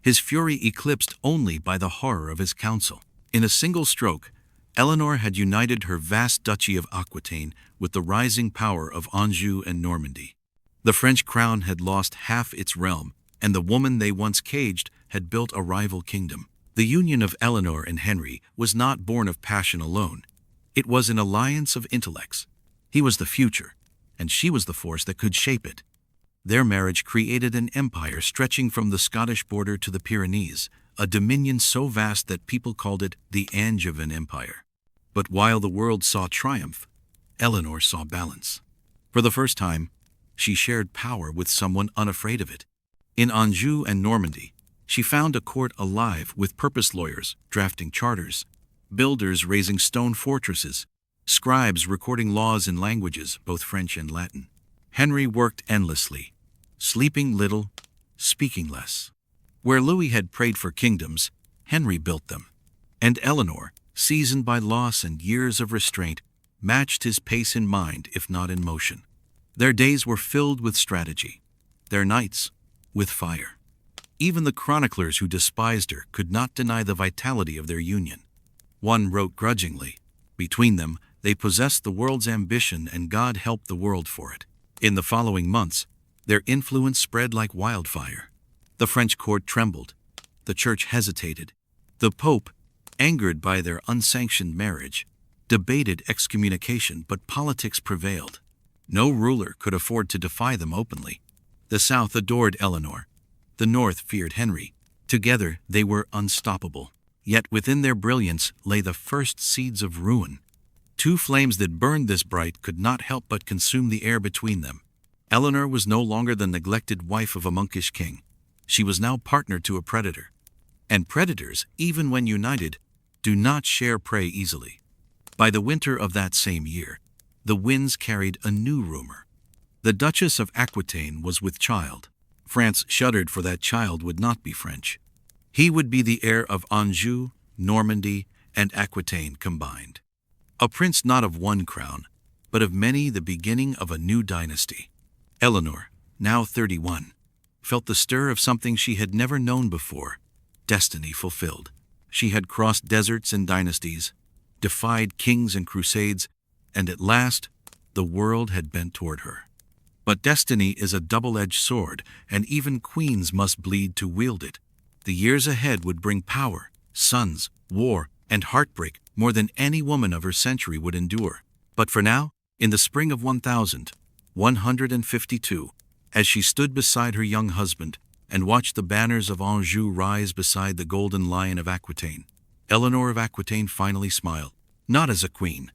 his fury eclipsed only by the horror of his counsel. In a single stroke, Eleanor had united her vast duchy of Aquitaine with the rising power of Anjou and Normandy. The French crown had lost half its realm, and the woman they once caged had built a rival kingdom. The union of Eleanor and Henry was not born of passion alone. It was an alliance of intellects. He was the future, and she was the force that could shape it. Their marriage created an empire stretching from the Scottish border to the Pyrenees, a dominion so vast that people called it the Angevin Empire. But while the world saw triumph, Eleanor saw balance. For the first time, she shared power with someone unafraid of it. In Anjou and Normandy, she found a court alive with purpose lawyers drafting charters, builders raising stone fortresses, scribes recording laws in languages, both French and Latin. Henry worked endlessly, sleeping little, speaking less. Where Louis had prayed for kingdoms, Henry built them. And Eleanor, seasoned by loss and years of restraint, matched his pace in mind, if not in motion. Their days were filled with strategy, their nights with fire. Even the chroniclers who despised her could not deny the vitality of their union. One wrote grudgingly, "Between them, they possessed the world's ambition, and God helped the world for it." In the following months, their influence spread like wildfire. The French court trembled. The church hesitated. The Pope, angered by their unsanctioned marriage, debated excommunication, but politics prevailed. No ruler could afford to defy them openly. The South adored Eleanor. The North feared Henry. Together, they were unstoppable. Yet within their brilliance lay the first seeds of ruin. Two flames that burned this bright could not help but consume the air between them. Eleanor was no longer the neglected wife of a monkish king. She was now partner to a predator. And predators, even when united, do not share prey easily. By the winter of that same year, the winds carried a new rumor. The Duchess of Aquitaine was with child. France shuddered, for that child would not be French. He would be the heir of Anjou, Normandy, and Aquitaine combined. A prince not of one crown, but of many, the beginning of a new dynasty. Eleanor, now 31, felt the stir of something she had never known before, destiny fulfilled. She had crossed deserts and dynasties, defied kings and crusades, and at last, the world had bent toward her. But destiny is a double-edged sword, and even queens must bleed to wield it. The years ahead would bring power, sons, war, and heartbreak more than any woman of her century would endure. But for now, in the spring of 1152, as she stood beside her young husband and watched the banners of Anjou rise beside the golden lion of Aquitaine, Eleanor of Aquitaine finally smiled, not as a queen,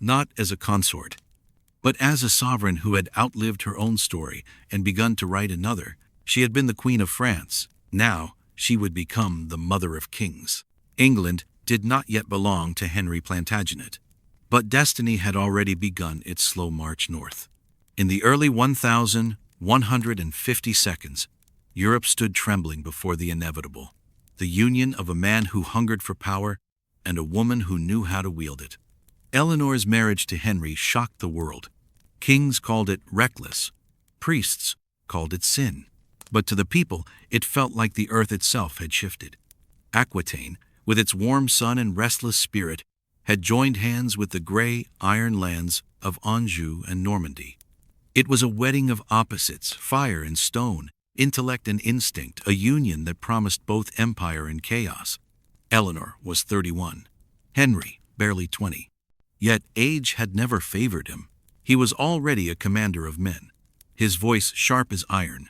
not as a consort, but as a sovereign who had outlived her own story and begun to write another. She had been the Queen of France. Now she would become the Mother of Kings. England did not yet belong to Henry Plantagenet, but destiny had already begun its slow march north. In the early 1150s, Europe stood trembling before the inevitable, the union of a man who hungered for power and a woman who knew how to wield it. Eleanor's marriage to Henry shocked the world. Kings called it reckless, priests called it sin. But to the people, it felt like the earth itself had shifted. Aquitaine, with its warm sun and restless spirit, had joined hands with the gray, iron lands of Anjou and Normandy. It was a wedding of opposites, fire and stone, intellect and instinct, a union that promised both empire and chaos. Eleanor was 31, Henry barely 20. Yet age had never favored him. He was already a commander of men, his voice sharp as iron,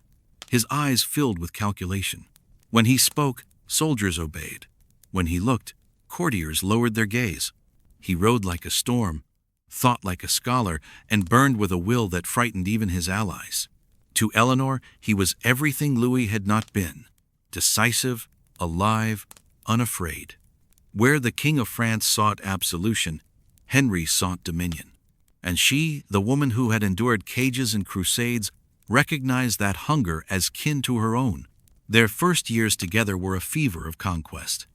his eyes filled with calculation. When he spoke, soldiers obeyed. When he looked, courtiers lowered their gaze. He rode like a storm, thought like a scholar, and burned with a will that frightened even his allies. To Eleanor, he was everything Louis had not been: decisive, alive, unafraid. Where the King of France sought absolution, Henry sought dominion. And she, the woman who had endured cages and crusades, recognized that hunger as kin to her own. Their first years together were a fever of conquest.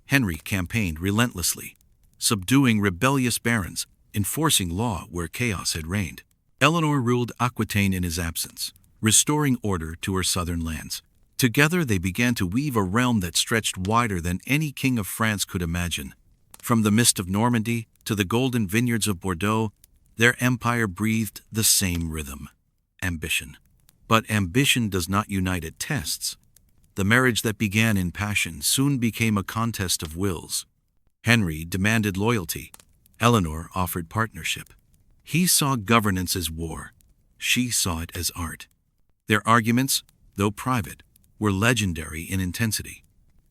Henry campaigned relentlessly, subduing rebellious barons, enforcing law where chaos had reigned. Eleanor ruled Aquitaine in his absence, restoring order to her southern lands. Together they began to weave a realm that stretched wider than any king of France could imagine. From the mist of Normandy to the golden vineyards of Bordeaux, their empire breathed the same rhythm: ambition. But ambition does not unite at tests. The marriage that began in passion soon became a contest of wills. Henry demanded loyalty. Eleanor offered partnership. He saw governance as war. She saw it as art. Their arguments, though private, were legendary in intensity.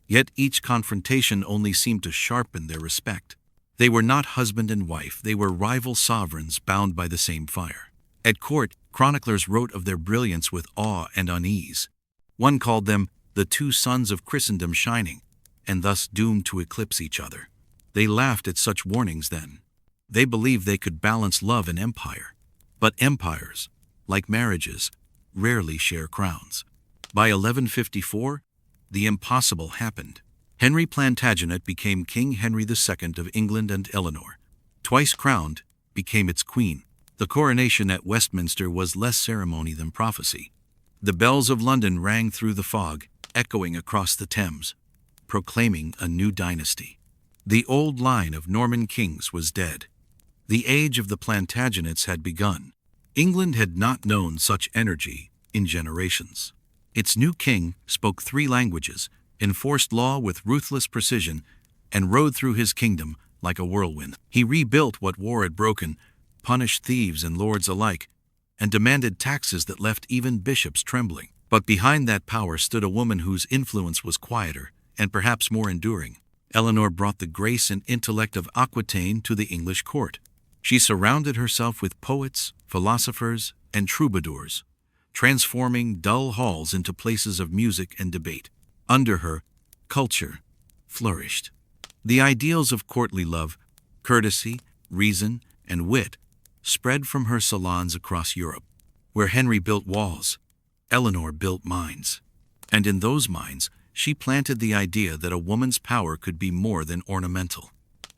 Yet each confrontation only seemed to sharpen their respect. They were not husband and wife, they were rival sovereigns bound by the same fire. At court, chroniclers wrote of their brilliance with awe and unease. One called them the two suns of Christendom shining, and thus doomed to eclipse each other. They laughed at such warnings then. They believed they could balance love and empire. But empires, like marriages, rarely share crowns. By 1154, the impossible happened. Henry Plantagenet became King Henry II of England, and Eleanor, twice crowned, became its queen. The coronation at Westminster was less ceremony than prophecy. The bells of London rang through the fog, echoing across the Thames, proclaiming a new dynasty. The old line of Norman kings was dead. The age of the Plantagenets had begun. England had not known such energy in generations. Its new king spoke 3 languages, enforced law with ruthless precision, and rode through his kingdom like a whirlwind. He rebuilt what war had broken, punished thieves and lords alike, and demanded taxes that left even bishops trembling. But behind that power stood a woman whose influence was quieter and perhaps more enduring. Eleanor brought the grace and intellect of Aquitaine to the English court. She surrounded herself with poets, philosophers, and troubadours, transforming dull halls into places of music and debate. Under her, culture flourished. The ideals of courtly love, courtesy, reason, and wit spread from her salons across Europe. Where Henry built walls, Eleanor built minds. And in those minds, she planted the idea that a woman's power could be more than ornamental.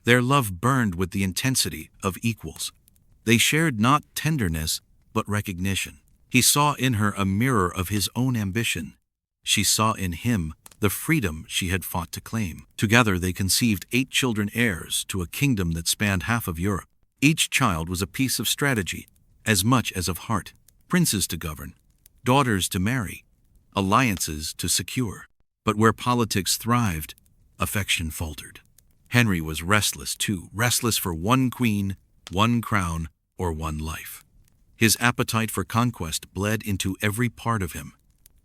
Their love burned with the intensity of equals. They shared not tenderness, but recognition. He saw in her a mirror of his own ambition. She saw in him the freedom she had fought to claim. Together they conceived 8 children, heirs to a kingdom that spanned half of Europe. Each child was a piece of strategy, as much as of heart. Princes to govern, daughters to marry, alliances to secure. But where politics thrived, affection faltered. Henry was restless too, restless for one queen, one crown, or one life. His appetite for conquest bled into every part of him.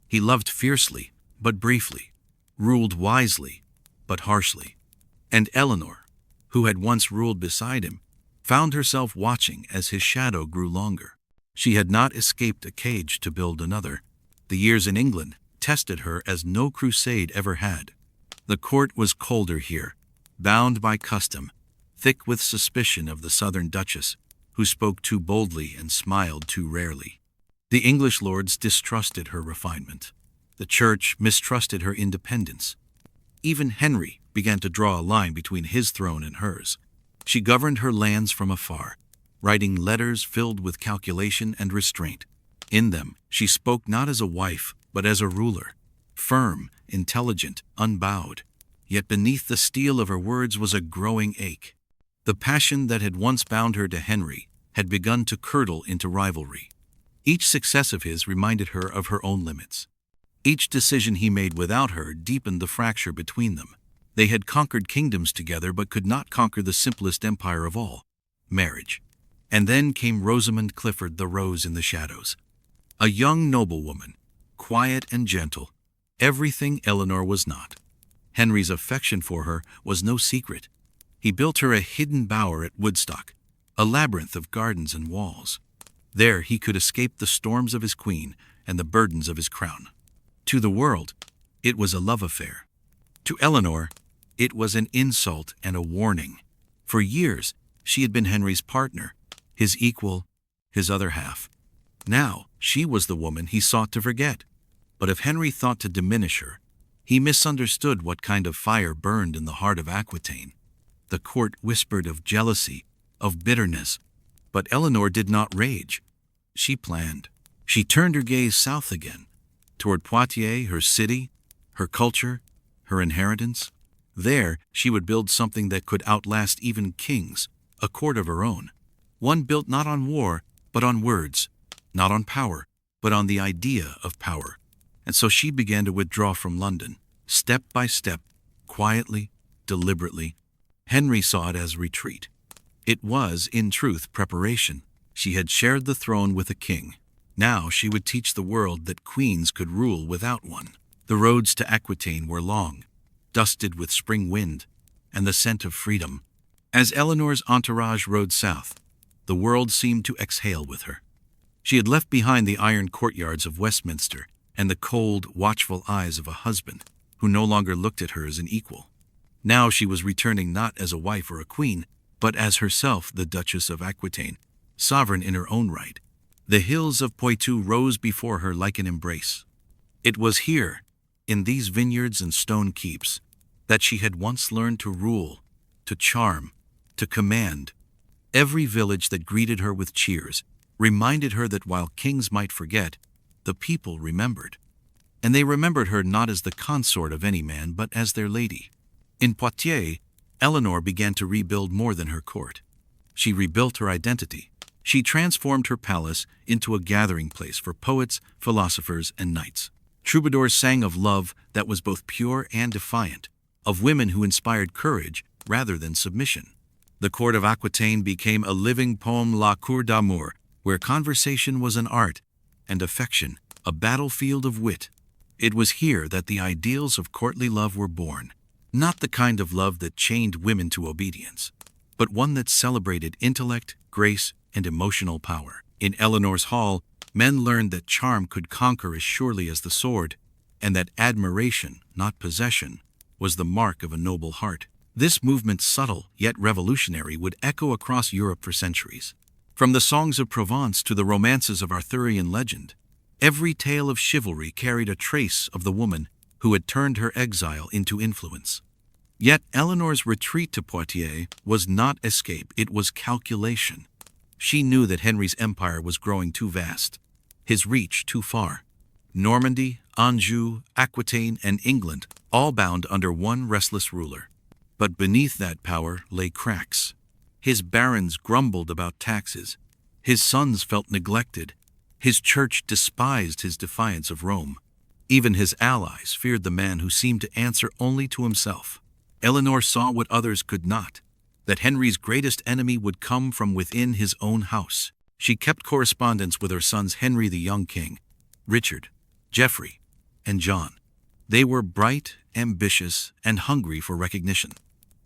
He loved fiercely, but briefly, ruled wisely, but harshly. And Eleanor, who had once ruled beside him, found herself watching as his shadow grew longer. She had not escaped a cage to build another. The years in England tested her as no crusade ever had. The court was colder here, bound by custom, thick with suspicion of the southern duchess, who spoke too boldly and smiled too rarely. The English lords distrusted her refinement. The church mistrusted her independence. Even Henry began to draw a line between his throne and hers. She governed her lands from afar, writing letters filled with calculation and restraint. In them, she spoke not as a wife, but as a ruler, firm, intelligent, unbowed. Yet beneath the steel of her words was a growing ache. The passion that had once bound her to Henry had begun to curdle into rivalry. Each success of his reminded her of her own limits. Each decision he made without her deepened the fracture between them. They had conquered kingdoms together but could not conquer the simplest empire of all, marriage. And then came Rosamond Clifford, the rose in the shadows. A young noblewoman, quiet and gentle, everything Eleanor was not. Henry's affection for her was no secret. He built her a hidden bower at Woodstock, a labyrinth of gardens and walls. There he could escape the storms of his queen and the burdens of his crown. To the world, it was a love affair. To Eleanor, it was an insult and a warning. For years, she had been Henry's partner, his equal, his other half. Now, she was the woman he sought to forget. But if Henry thought to diminish her, he misunderstood what kind of fire burned in the heart of Aquitaine. The court whispered of jealousy, of bitterness, but Eleanor did not rage. She planned. She turned her gaze south again, toward Poitiers, her city, her culture, her inheritance. There, she would build something that could outlast even kings, a court of her own. One built not on war, but on words, not on power, but on the idea of power. And so she began to withdraw from London, step by step, quietly, deliberately. Henry saw it as retreat. It was, in truth, preparation. She had shared the throne with a king. Now she would teach the world that queens could rule without one. The roads to Aquitaine were long, dusted with spring wind and the scent of freedom. As Eleanor's entourage rode south, the world seemed to exhale with her. She had left behind the iron courtyards of Westminster and the cold, watchful eyes of a husband who no longer looked at her as an equal. Now she was returning not as a wife or a queen, but as herself the Duchess of Aquitaine, sovereign in her own right. The hills of Poitou rose before her like an embrace. It was here, in these vineyards and stone keeps, that she had once learned to rule, to charm, to command. Every village that greeted her with cheers reminded her that while kings might forget, the people remembered. And they remembered her not as the consort of any man, but as their lady. In Poitiers, Eleanor began to rebuild more than her court. She rebuilt her identity. She transformed her palace into a gathering place for poets, philosophers, and knights. Troubadours sang of love that was both pure and defiant, of women who inspired courage rather than submission. The court of Aquitaine became a living poem, La Cour d'Amour, where conversation was an art and affection a battlefield of wit. It was here that the ideals of courtly love were born, not the kind of love that chained women to obedience, but one that celebrated intellect, grace, and emotional power. In Eleanor's hall, men learned that charm could conquer as surely as the sword, and that admiration, not possession, was the mark of a noble heart. This movement, subtle yet revolutionary, would echo across Europe for centuries. From the songs of Provence to the romances of Arthurian legend, every tale of chivalry carried a trace of the woman who had turned her exile into influence. Yet Eleanor's retreat to Poitiers was not escape, it was calculation. She knew that Henry's empire was growing too vast, his reach too far. Normandy, Anjou, Aquitaine, and England, all bound under one restless ruler. But beneath that power lay cracks. His barons grumbled about taxes. His sons felt neglected. His church despised his defiance of Rome. Even his allies feared the man who seemed to answer only to himself. Eleanor saw what others could not, that Henry's greatest enemy would come from within his own house. She kept correspondence with her sons Henry the young king, Richard, Geoffrey, and John. They were bright, ambitious, and hungry for recognition.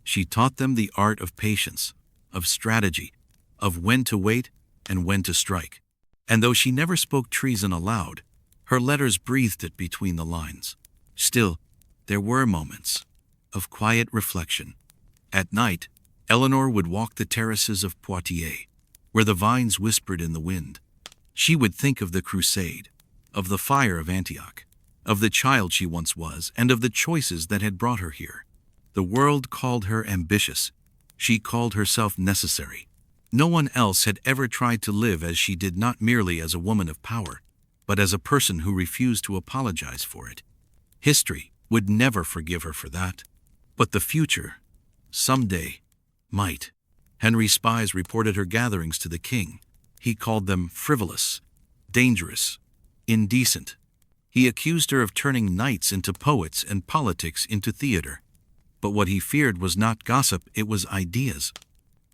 She taught them the art of patience, of strategy, of when to wait and when to strike. And though she never spoke treason aloud, her letters breathed it between the lines. Still, there were moments of quiet reflection. At night, Eleanor would walk the terraces of Poitiers, where the vines whispered in the wind. She would think of the crusade, of the fire of Antioch, of the child she once was, and of the choices that had brought her here. The world called her ambitious. She called herself necessary. No one else had ever tried to live as she did, not merely as a woman of power, but as a person who refused to apologize for it. History would never forgive her for that. But the future, someday, might. Henry's spies reported her gatherings to the king. He called them frivolous, dangerous, indecent. He accused her of turning knights into poets and politics into theater. But what he feared was not gossip, it was ideas.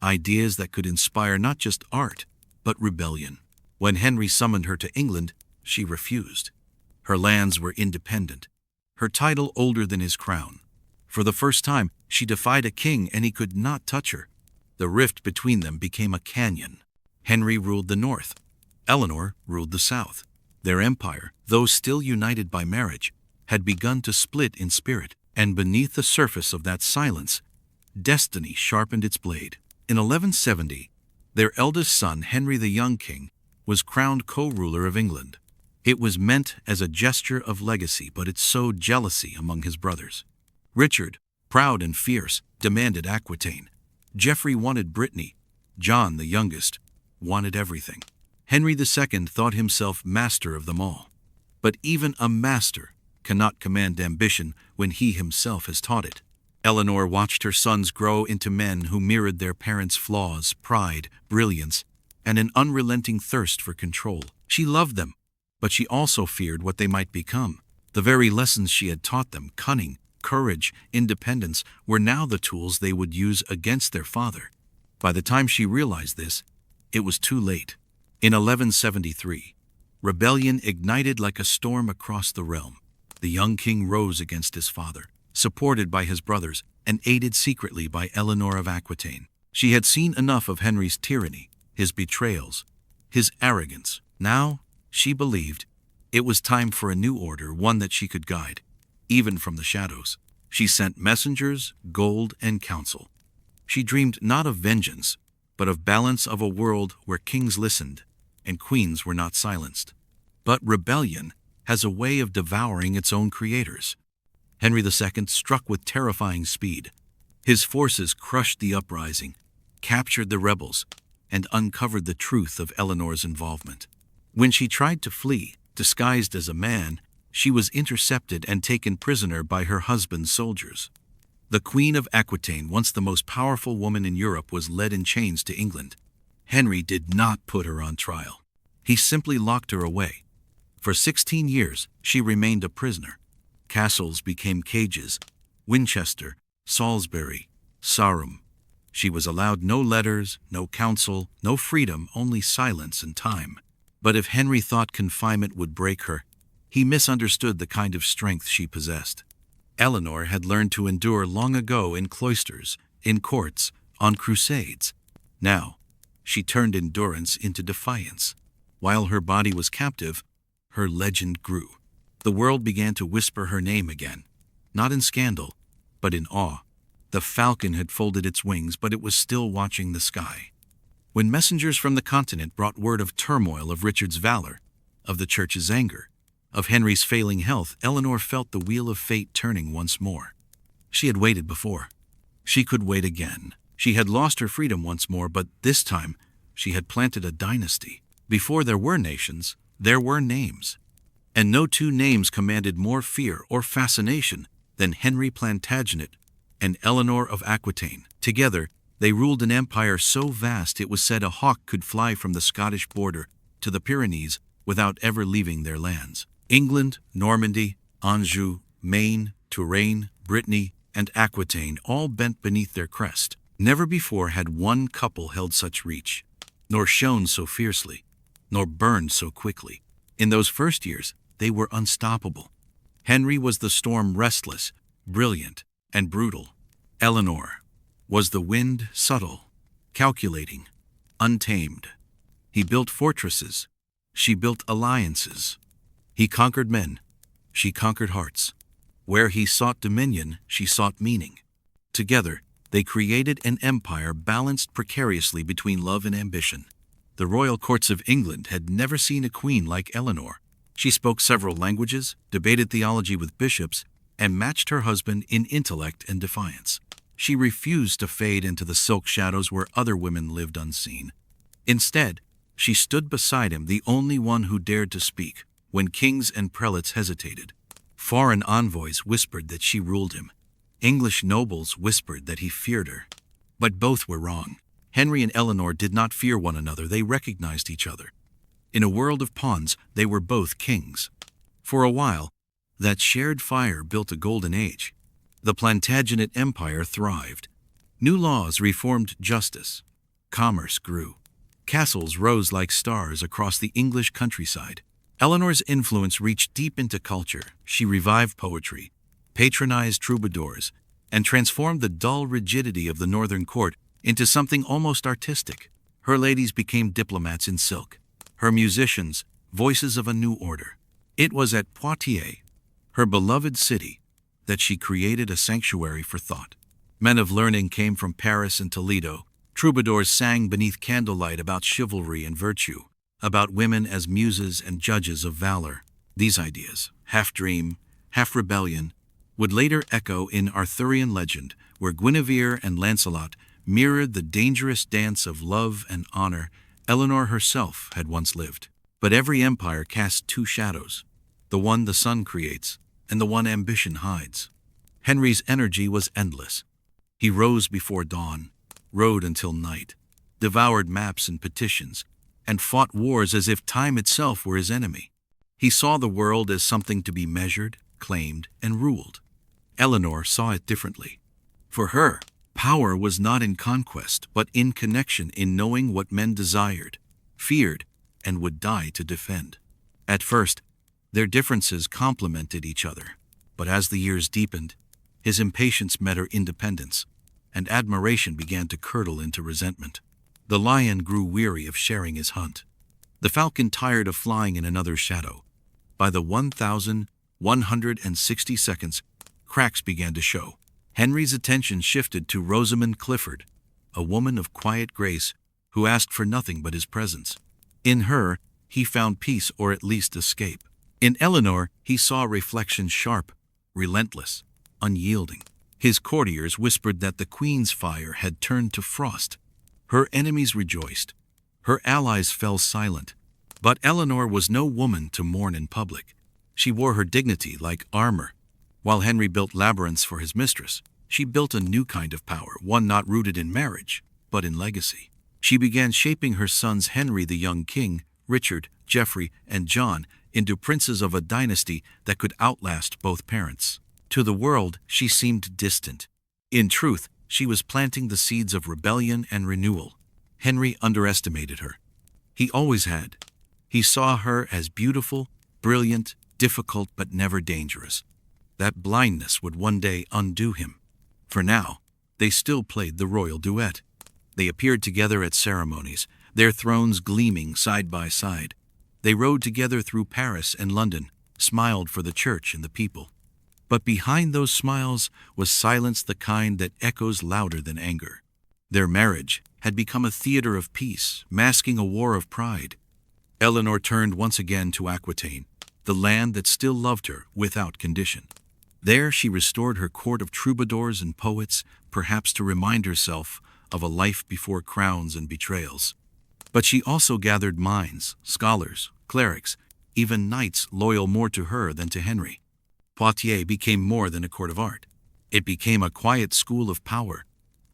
Ideas that could inspire not just art, but rebellion. When Henry summoned her to England, she refused. Her lands were independent, her title older than his crown. For the first time, she defied a king, and he could not touch her. The rift between them became a canyon. Henry ruled the north. Eleanor ruled the south. Their empire, though still united by marriage, had begun to split in spirit, and beneath the surface of that silence, destiny sharpened its blade. In 1170, their eldest son, Henry the young king, was crowned co-ruler of England. It was meant as a gesture of legacy, but it sowed jealousy among his brothers. Richard, proud and fierce, demanded Aquitaine. Geoffrey wanted Brittany. John, the youngest, wanted everything. Henry II thought himself master of them all. But even a master cannot command ambition when he himself has taught it. Eleanor watched her sons grow into men who mirrored their parents' flaws, pride, brilliance, and an unrelenting thirst for control. She loved them, but she also feared what they might become. The very lessons she had taught them, cunning, courage, independence, were now the tools they would use against their father. By the time she realized this, it was too late. In 1173, rebellion ignited like a storm across the realm. The young king rose against his father, supported by his brothers and aided secretly by Eleanor of Aquitaine. She had seen enough of Henry's tyranny, his betrayals, his arrogance. Now, she believed, it was time for a new order, one that she could guide, even from the shadows. She sent messengers, gold, and counsel. She dreamed not of vengeance, but of balance, of a world where kings listened and queens were not silenced. But rebellion has a way of devouring its own creators. Henry II struck with terrifying speed. His forces crushed the uprising, captured the rebels, and uncovered the truth of Eleanor's involvement. When she tried to flee, disguised as a man, she was intercepted and taken prisoner by her husband's soldiers. The Queen of Aquitaine, once the most powerful woman in Europe, was led in chains to England. Henry did not put her on trial. He simply locked her away. For 16 years, she remained a prisoner. Castles became cages: Winchester, Salisbury, Sarum. She was allowed no letters, no counsel, no freedom, only silence and time. But if Henry thought confinement would break her, he misunderstood the kind of strength she possessed. Eleanor had learned to endure long ago in cloisters, in courts, on crusades. Now, she turned endurance into defiance. While her body was captive, her legend grew. The world began to whisper her name again, not in scandal, but in awe. The falcon had folded its wings, but it was still watching the sky. When messengers from the continent brought word of turmoil, of Richard's valor, of the church's anger, of Henry's failing health, Eleanor felt the wheel of fate turning once more. She had waited before. She could wait again. She had lost her freedom once more, but this time she had planted a dynasty. Before there were nations, there were names. And no two names commanded more fear or fascination than Henry Plantagenet and Eleanor of Aquitaine. Together, they ruled an empire so vast it was said a hawk could fly from the Scottish border to the Pyrenees without ever leaving their lands. England, Normandy, Anjou, Maine, Touraine, Brittany, and Aquitaine all bent beneath their crest. Never before had one couple held such reach, nor shone so fiercely, nor burned so quickly. In those first years, they were unstoppable. Henry was the storm, restless, brilliant, and brutal. Eleanor was the wind, subtle, calculating, untamed. He built fortresses. She built alliances. He conquered men. She conquered hearts. Where he sought dominion, she sought meaning. Together, they created an empire balanced precariously between love and ambition. The royal courts of England had never seen a queen like Eleanor. She spoke several languages, debated theology with bishops, and matched her husband in intellect and defiance. She refused to fade into the silk shadows where other women lived unseen. Instead, she stood beside him, the only one who dared to speak, when kings and prelates hesitated. Foreign envoys whispered that she ruled him. English nobles whispered that he feared her. But both were wrong. Henry and Eleanor did not fear one another, they recognized each other. In a world of pawns, they were both kings. For a while, that shared fire built a golden age. The Plantagenet Empire thrived. New laws reformed justice. Commerce grew. Castles rose like stars across the English countryside. Eleanor's influence reached deep into culture. She revived poetry, patronized troubadours, and transformed the dull rigidity of the northern court into something almost artistic. Her ladies became diplomats in silk. Her musicians, voices of a new order. It was at Poitiers, her beloved city, that she created a sanctuary for thought. Men of learning came from Paris and Toledo. Troubadours sang beneath candlelight about chivalry and virtue, about women as muses and judges of valor. These ideas, half dream, half rebellion, would later echo in Arthurian legend, where Guinevere and Lancelot mirrored the dangerous dance of love and honor Eleanor herself had once lived. But every empire casts two shadows, the one the sun creates and the one ambition hides. Henry's energy was endless. He rose before dawn, rode until night, devoured maps and petitions, and fought wars as if time itself were his enemy. He saw the world as something to be measured, claimed, and ruled. Eleanor saw it differently. For her, power was not in conquest, but in connection, in knowing what men desired, feared, and would die to defend. At first, their differences complemented each other, but as the years deepened, his impatience met her independence, and admiration began to curdle into resentment. The lion grew weary of sharing his hunt. The falcon tired of flying in another's shadow. By the 1,160 cracks began to show. Henry's attention shifted to Rosamond Clifford, a woman of quiet grace who asked for nothing but his presence. In her, he found peace, or at least escape. In Eleanor, he saw a reflection sharp, relentless, unyielding. His courtiers whispered that the queen's fire had turned to frost. Her enemies rejoiced. Her allies fell silent. But Eleanor was no woman to mourn in public. She wore her dignity like armor. While Henry built labyrinths for his mistress, she built a new kind of power, one not rooted in marriage, but in legacy. She began shaping her sons, Henry the young king, Richard, Geoffrey, and John, into princes of a dynasty that could outlast both parents. To the world, she seemed distant. In truth, she was planting the seeds of rebellion and renewal. Henry underestimated her. He always had. He saw her as beautiful, brilliant, difficult, but never dangerous. That blindness would one day undo him. For now, they still played the royal duet. They appeared together at ceremonies, their thrones gleaming side by side. They rode together through Paris and London, smiled for the church and the people. But behind those smiles was silence, the kind that echoes louder than anger. Their marriage had become a theater of peace, masking a war of pride. Eleanor turned once again to Aquitaine, the land that still loved her without condition. There she restored her court of troubadours and poets, perhaps to remind herself of a life before crowns and betrayals. But she also gathered minds, scholars, clerics, even knights loyal more to her than to Henry. Poitiers became more than a court of art. It became a quiet school of power,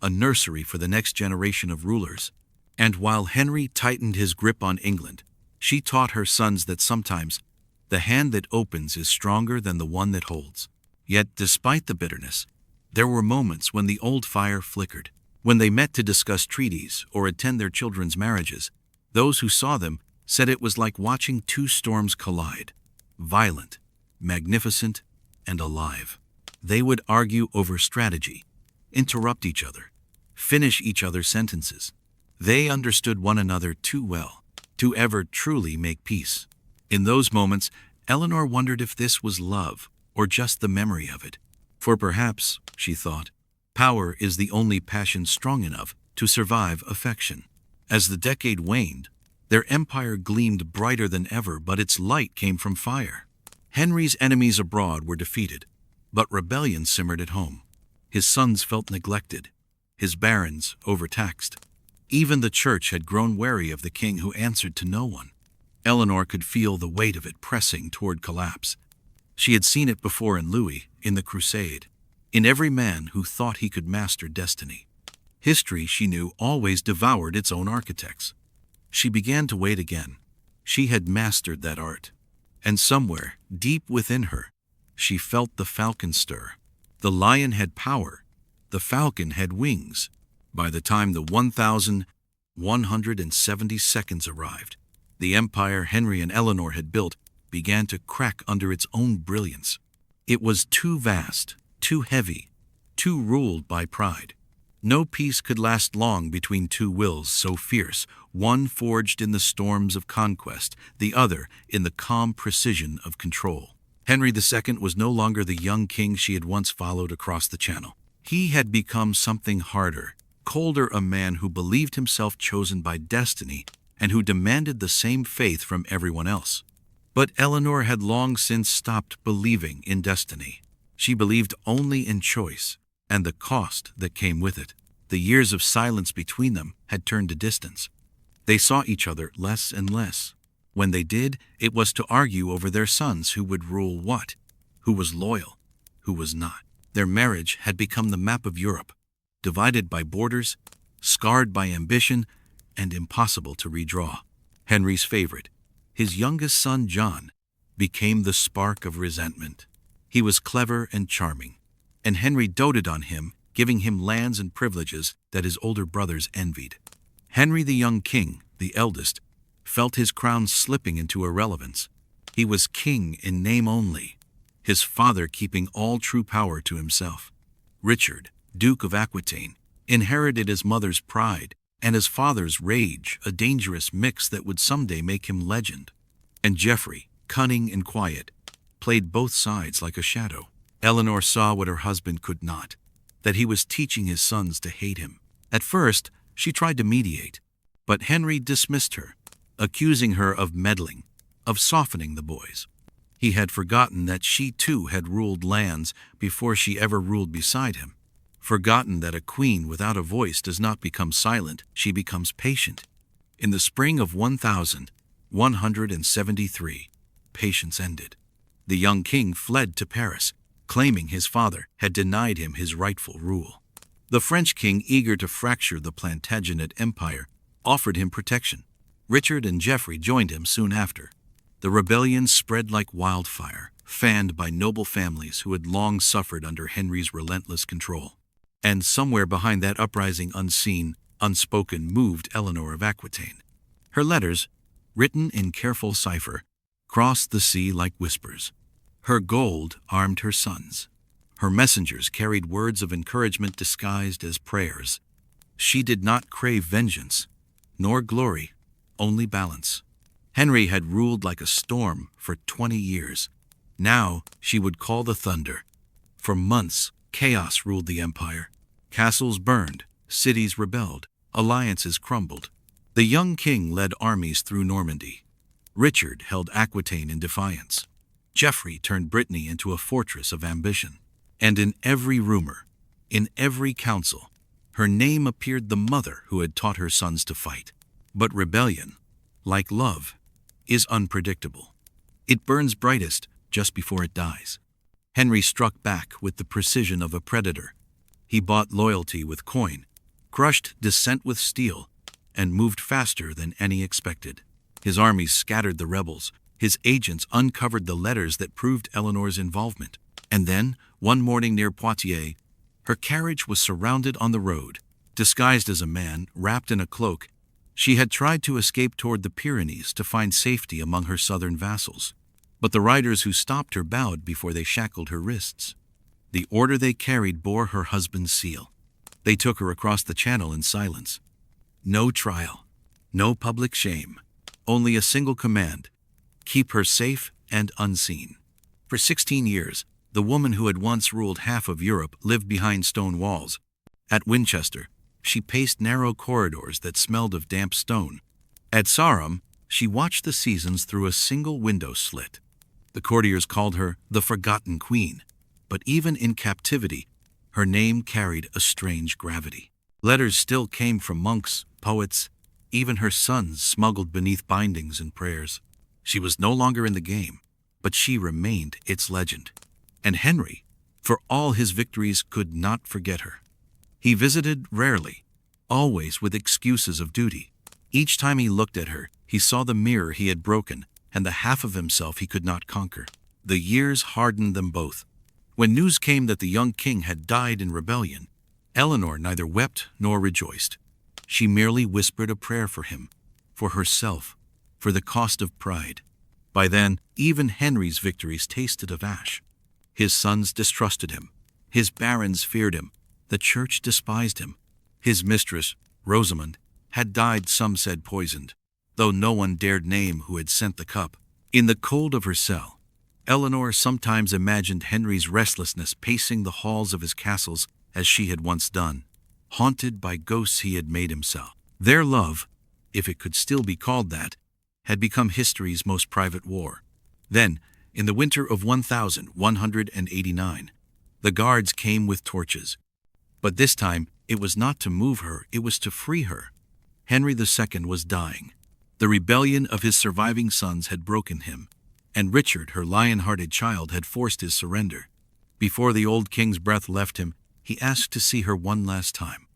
a nursery for the next generation of rulers. And while Henry tightened his grip on England, she taught her sons that sometimes the hand that opens is stronger than the one that holds. Yet, despite the bitterness, There were moments when the old fire flickered. When they met to discuss treaties or attend their children's marriages, those who saw them said it was like watching two storms collide, violent, magnificent, and alive. They would argue over strategy, interrupt each other, finish each other's sentences. They understood one another too well to ever truly make peace. In those moments, Eleanor wondered if this was love or just the memory of it. For perhaps, she thought, power is the only passion strong enough to survive affection. As the decade waned, their empire gleamed brighter than ever, but its light came from fire. Henry's enemies abroad were defeated, but rebellion simmered at home. His sons felt neglected, his barons overtaxed. Even the church had grown wary of the king who answered to no one. Eleanor could feel the weight of it pressing toward collapse. She had seen it before in Louis, in the Crusade, in every man who thought he could master destiny. History, she knew, always devoured its own architects. She began to wait again. She had mastered that art. And somewhere, deep within her, she felt the falcon stir. The lion had power. The falcon had wings. By the time the 1,170 seconds arrived, the empire Henry and Eleanor had built began to crack under its own brilliance. It was too vast, too heavy, too ruled by pride. No peace could last long between two wills so fierce, one forged in the storms of conquest, the other in the calm precision of control. Henry II was no longer the young king she had once followed across the Channel. He had become something harder, colder, a man who believed himself chosen by destiny and who demanded the same faith from everyone else. But Eleanor had long since stopped believing in destiny. She believed only in choice and the cost that came with it. The years of silence between them had turned to distance. They saw each other less and less. When they did, it was to argue over their sons who would rule what, who was loyal, who was not. Their marriage had become the map of Europe, divided by borders, scarred by ambition, and impossible to redraw. Henry's favorite, his youngest son John, became the spark of resentment. He was clever and charming, and Henry doted on him, giving him lands and privileges that his older brothers envied. Henry the young king, the eldest, felt his crown slipping into irrelevance. He was king in name only, his father keeping all true power to himself. Richard, Duke of Aquitaine, inherited his mother's pride and his father's rage, a dangerous mix that would someday make him legend. And Geoffrey, cunning and quiet, played both sides like a shadow. Eleanor saw what her husband could not, that he was teaching his sons to hate him. At first, she tried to mediate, but Henry dismissed her, accusing her of meddling, of softening the boys. He had forgotten that she too had ruled lands before she ever ruled beside him. Forgotten that a queen without a voice does not become silent, she becomes patient. In the spring of 1173, patience ended. The young king fled to Paris, claiming his father had denied him his rightful rule. The French king, eager to fracture the Plantagenet empire, offered him protection. Richard and Geoffrey joined him soon after. The rebellion spread like wildfire, fanned by noble families who had long suffered under Henry's relentless control. And somewhere behind that uprising, unseen, unspoken, moved Eleanor of Aquitaine. Her letters, written in careful cipher, crossed the sea like whispers. Her gold armed her sons. Her messengers carried words of encouragement disguised as prayers. She did not crave vengeance, nor glory, only balance. Henry had ruled like a storm for 20 years. Now she would call the thunder. For months, chaos ruled the empire. Castles burned, cities rebelled, alliances crumbled. The young king led armies through Normandy. Richard held Aquitaine in defiance. Geoffrey turned Brittany into a fortress of ambition. And in every rumor, in every council, her name appeared, the mother who had taught her sons to fight. But rebellion, like love, is unpredictable. It burns brightest just before it dies. Henry struck back with the precision of a predator. He bought loyalty with coin, crushed dissent with steel, and moved faster than any expected. His armies scattered the rebels. His agents uncovered the letters that proved Eleanor's involvement. And then, one morning near Poitiers, Her carriage was surrounded on the road. Disguised as a man, wrapped in a cloak, she had tried to escape toward the Pyrenees to find safety among her southern vassals. But the riders who stopped her bowed before they shackled her wrists. The order they carried bore her husband's seal. They took her across the channel in silence. No trial, no public shame, only a single command: keep her safe and unseen. For 16 years, the woman who had once ruled half of Europe lived behind stone walls. At Winchester, she paced narrow corridors that smelled of damp stone. At Sarum, she watched the seasons through a single window slit. The courtiers called her the Forgotten Queen, but even in captivity, her name carried a strange gravity. Letters still came from monks, poets, even her sons smuggled beneath bindings and prayers. She was no longer in the game, but she remained its legend. And Henry, for all his victories, could not forget her. He visited rarely, always with excuses of duty. Each time he looked at her, he saw the mirror he had broken and the half of himself he could not conquer. The years hardened them both. When news came that the young king had died in rebellion, Eleanor neither wept nor rejoiced. She merely whispered a prayer for him, for herself, for the cost of pride. By then, even Henry's victories tasted of ash. His sons distrusted him. His barons feared him. The church despised him. His mistress, Rosamond, had died, some said poisoned, though no one dared name who had sent the cup. In the cold of her cell, Eleanor sometimes imagined Henry's restlessness pacing the halls of his castles as she had once done, haunted by ghosts he had made himself. Their love, if it could still be called that, had become history's most private war. Then, in the winter of 1189, the guards came with torches. But this time, it was not to move her, it was to free her. Henry II was dying. The rebellion of his surviving sons had broken him, and Richard, her lion-hearted child, had forced his surrender. Before the old king's breath left him, he asked to see her one last time.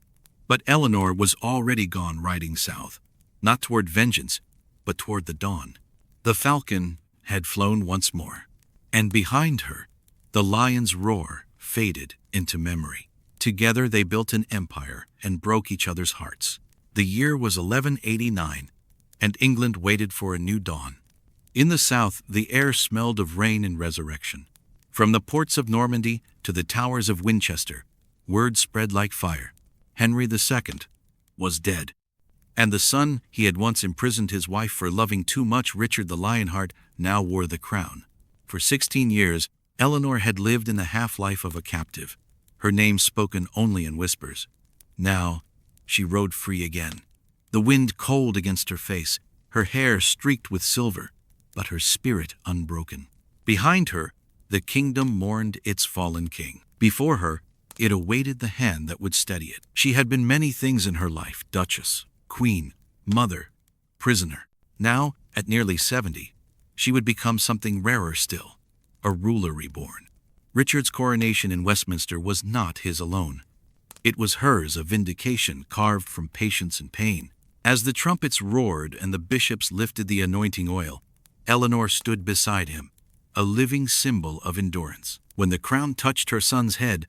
But Eleanor was already gone riding south, not toward vengeance, but toward the dawn. The falcon had flown once more, and behind her, the lion's roar faded into memory. Together they built an empire and broke each other's hearts. The year was 1189, and England waited for a new dawn. In the south, the air smelled of rain and resurrection. From the ports of Normandy to the towers of Winchester, word spread like fire. Henry II was dead, and the son he had once imprisoned his wife for loving too much, Richard the Lionheart, now wore the crown. For 16 years, Eleanor had lived in the half-life of a captive, her name spoken only in whispers. Now, she rode free again. The wind cold against her face, her hair streaked with silver, but her spirit unbroken. Behind her, the kingdom mourned its fallen king. Before her, it awaited the hand that would steady it. She had been many things in her life: duchess, queen, mother, prisoner. Now, at nearly 70, she would become something rarer still, a ruler reborn. Richard's coronation in Westminster was not his alone. It was hers, a vindication carved from patience and pain. As the trumpets roared and the bishops lifted the anointing oil, Eleanor stood beside him, a living symbol of endurance. When the crown touched her son's head,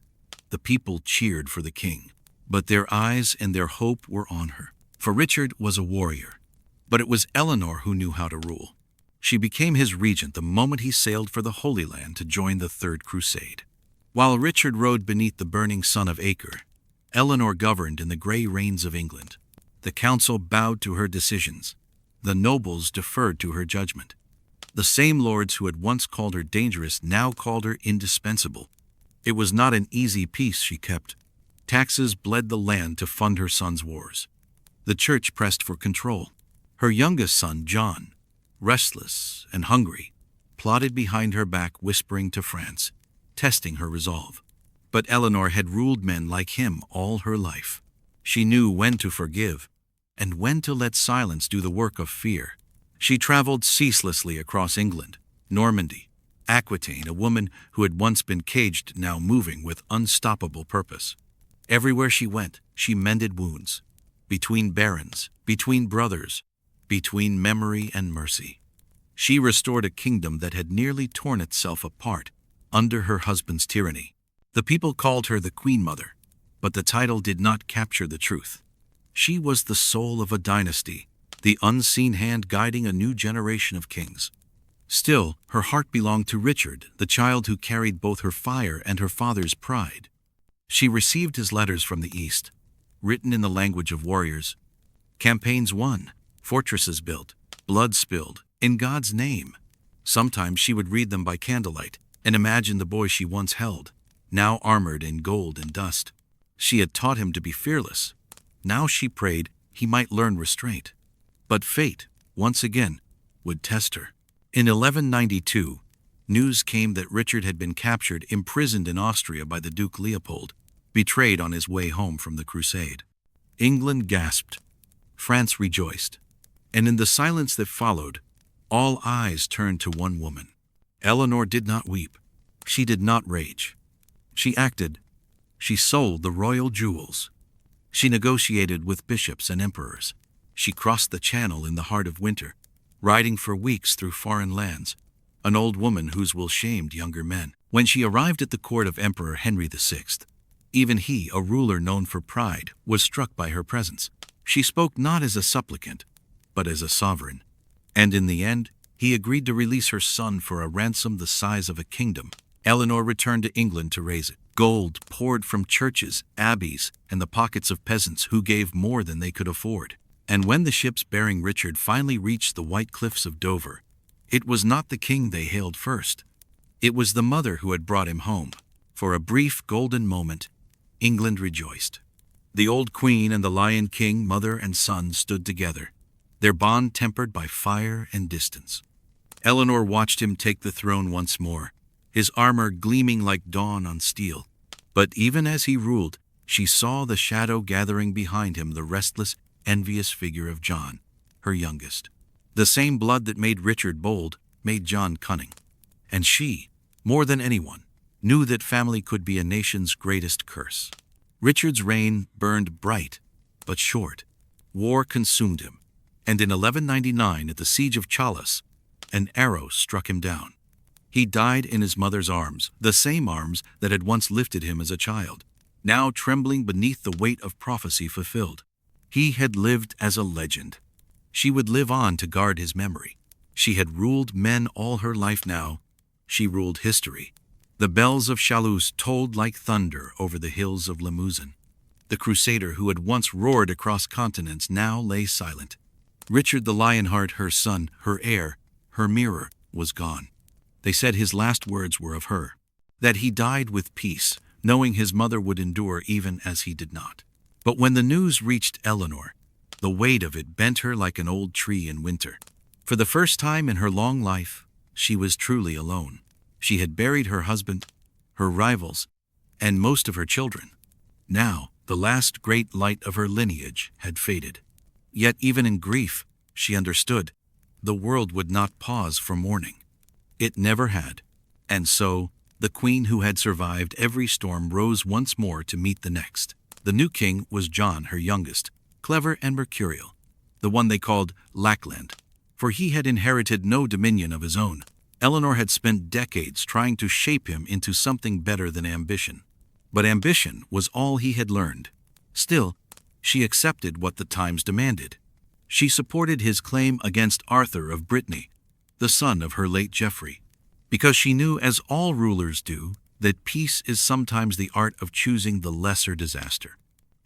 the people cheered for the king, but their eyes and their hope were on her. For Richard was a warrior, but it was Eleanor who knew how to rule. She became his regent the moment he sailed for the Holy Land to join the Third Crusade. While Richard rode beneath the burning sun of Acre, Eleanor governed in the grey rains of England. The council bowed to her decisions. The nobles deferred to her judgment. The same lords who had once called her dangerous now called her indispensable. It was not an easy peace she kept. Taxes bled the land to fund her son's wars. The church pressed for control. Her youngest son, John, restless and hungry, plodded behind her back, whispering to France, testing her resolve. But Eleanor had ruled men like him all her life. She knew when to forgive and when to let silence do the work of fear. She traveled ceaselessly across England, Normandy, Aquitaine, a woman who had once been caged, now moving with unstoppable purpose. Everywhere she went, she mended wounds. Between barons, between brothers, between memory and mercy. She restored a kingdom that had nearly torn itself apart under her husband's tyranny. The people called her the Queen Mother, but the title did not capture the truth. She was the soul of a dynasty, the unseen hand guiding a new generation of kings. Still, her heart belonged to Richard, the child who carried both her fire and her father's pride. She received his letters from the East, written in the language of warriors. Campaigns won, fortresses built, blood spilled, in God's name. Sometimes she would read them by candlelight and imagine the boy she once held, now armored in gold and dust. She had taught him to be fearless. Now she prayed he might learn restraint. But fate, once again, would test her. In 1192, news came that Richard had been captured, imprisoned in Austria by the Duke Leopold, betrayed on his way home from the crusade. England gasped. France rejoiced. And in the silence that followed, all eyes turned to one woman. Eleanor did not weep. She did not rage. She acted. She sold the royal jewels. She negotiated with bishops and emperors. She crossed the Channel in the heart of winter, riding for weeks through foreign lands, an old woman whose will shamed younger men. When she arrived at the court of Emperor Henry VI, even he, a ruler known for pride, was struck by her presence. She spoke not as a supplicant, but as a sovereign. And in the end, he agreed to release her son for a ransom the size of a kingdom. Eleanor returned to England to raise it. Gold poured from churches, abbeys, and the pockets of peasants who gave more than they could afford. And when the ships bearing Richard finally reached the white cliffs of Dover, it was not the king they hailed first. It was the mother who had brought him home. For a brief golden moment, England rejoiced. The old queen and the Lion King, mother and son, stood together, their bond tempered by fire and distance. Eleanor watched him take the throne once more, his armor gleaming like dawn on steel. But even as he ruled, she saw the shadow gathering behind him, the restless, envious figure of John, her youngest. The same blood that made Richard bold made John cunning. And she, more than anyone, knew that family could be a nation's greatest curse. Richard's reign burned bright, but short. War consumed him, and in 1199 at the siege of Challis, an arrow struck him down. He died in his mother's arms, the same arms that had once lifted him as a child, now trembling beneath the weight of prophecy fulfilled. He had lived as a legend. She would live on to guard his memory. She had ruled men all her life now. She ruled history. The bells of Chalus tolled like thunder over the hills of Limousin. The crusader who had once roared across continents now lay silent. Richard the Lionheart, her son, her heir, her mirror, was gone. They said his last words were of her, that he died with peace, knowing his mother would endure even as he did not. But when the news reached Eleanor, the weight of it bent her like an old tree in winter. For the first time in her long life, she was truly alone. She had buried her husband, her rivals, and most of her children. Now, the last great light of her lineage had faded. Yet even in grief, she understood, the world would not pause for mourning. It never had. And so, the queen who had survived every storm rose once more to meet the next. The new king was John, her youngest, clever and mercurial, the one they called Lackland, for he had inherited no dominion of his own. Eleanor had spent decades trying to shape him into something better than ambition. But ambition was all he had learned. Still, she accepted what the times demanded. She supported his claim against Arthur of Brittany, the son of her late Geoffrey, because she knew, as all rulers do, that peace is sometimes the art of choosing the lesser disaster.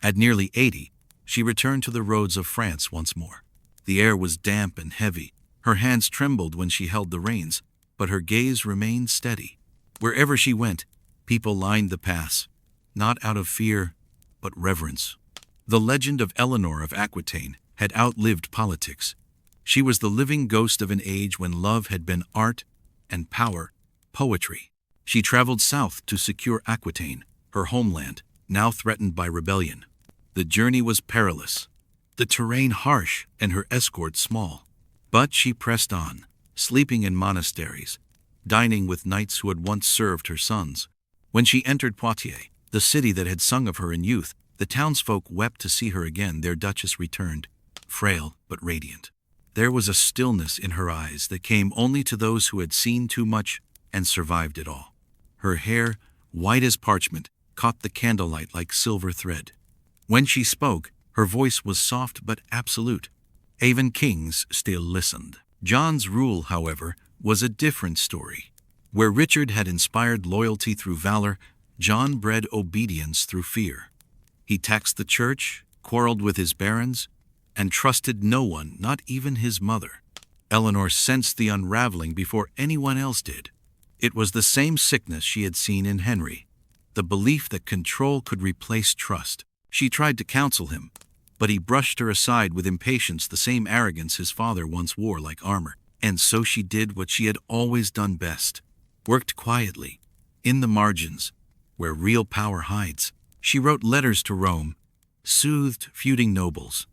At nearly 80, she returned to the roads of France once more. The air was damp and heavy. Her hands trembled when she held the reins, but her gaze remained steady. Wherever she went, people lined the paths, not out of fear, but reverence. The legend of Eleanor of Aquitaine had outlived politics. She was the living ghost of an age when love had been art and power, poetry. She traveled south to secure Aquitaine, her homeland, now threatened by rebellion. The journey was perilous, the terrain harsh, and her escort small. But she pressed on, sleeping in monasteries, dining with knights who had once served her sons. When she entered Poitiers, the city that had sung of her in youth, the townsfolk wept to see her again. Their duchess returned, frail but radiant. There was a stillness in her eyes that came only to those who had seen too much and survived it all. Her hair, white as parchment, caught the candlelight like silver thread. When she spoke, her voice was soft but absolute. Even kings still listened. John's rule, however, was a different story. Where Richard had inspired loyalty through valor, John bred obedience through fear. He taxed the church, quarreled with his barons, and trusted no one, not even his mother. Eleanor sensed the unraveling before anyone else did. It was the same sickness she had seen in Henry, the belief that control could replace trust. She tried to counsel him, but he brushed her aside with impatience, the same arrogance his father once wore like armor. And so she did what she had always done best: worked quietly, in the margins, where real power hides. She wrote letters to Rome, soothed feuding nobles,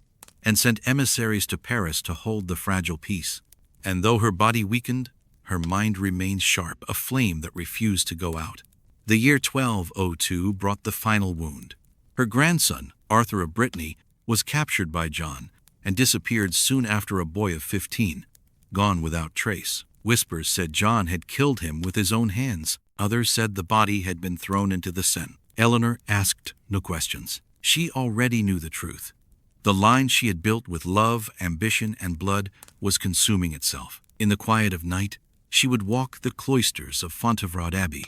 and sent emissaries to Paris to hold the fragile peace. And though her body weakened, her mind remained sharp, a flame that refused to go out. The year 1202 brought the final wound. Her grandson, Arthur of Brittany, was captured by John and disappeared soon after, a boy of 15, gone without trace. Whispers said John had killed him with his own hands. Others said the body had been thrown into the Seine. Eleanor asked no questions. She already knew the truth. The line she had built with love, ambition, and blood was consuming itself. In the quiet of night, she would walk the cloisters of Fontevraud Abbey,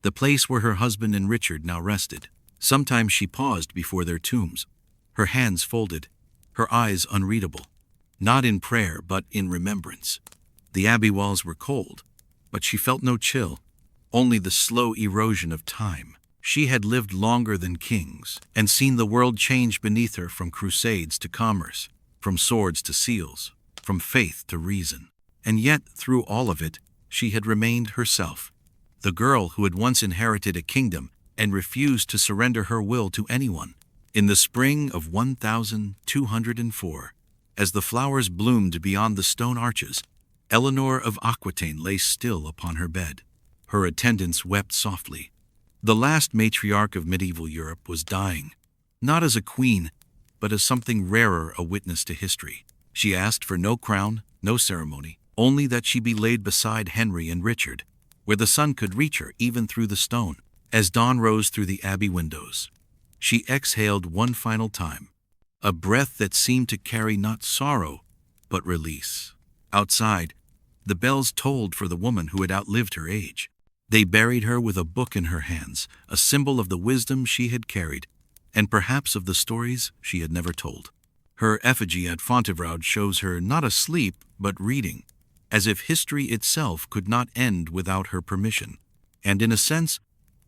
the place where her husband and Richard now rested. Sometimes she paused before their tombs, her hands folded, her eyes unreadable, not in prayer but in remembrance. The abbey walls were cold, but she felt no chill, only the slow erosion of time. She had lived longer than kings and seen the world change beneath her, from crusades to commerce, from swords to seals, from faith to reason. And yet, through all of it, she had remained herself, the girl who had once inherited a kingdom and refused to surrender her will to anyone. In the spring of 1204, as the flowers bloomed beyond the stone arches, Eleanor of Aquitaine lay still upon her bed. Her attendants wept softly. The last matriarch of medieval Europe was dying, not as a queen, but as something rarer, a witness to history. She asked for no crown, no ceremony, only that she be laid beside Henry and Richard, where the sun could reach her even through the stone. As dawn rose through the abbey windows, she exhaled one final time, a breath that seemed to carry not sorrow, but release. Outside, the bells tolled for the woman who had outlived her age. They buried her with a book in her hands, a symbol of the wisdom she had carried, and perhaps of the stories she had never told. Her effigy at Fontevraud shows her not asleep, but reading, as if history itself could not end without her permission. And in a sense,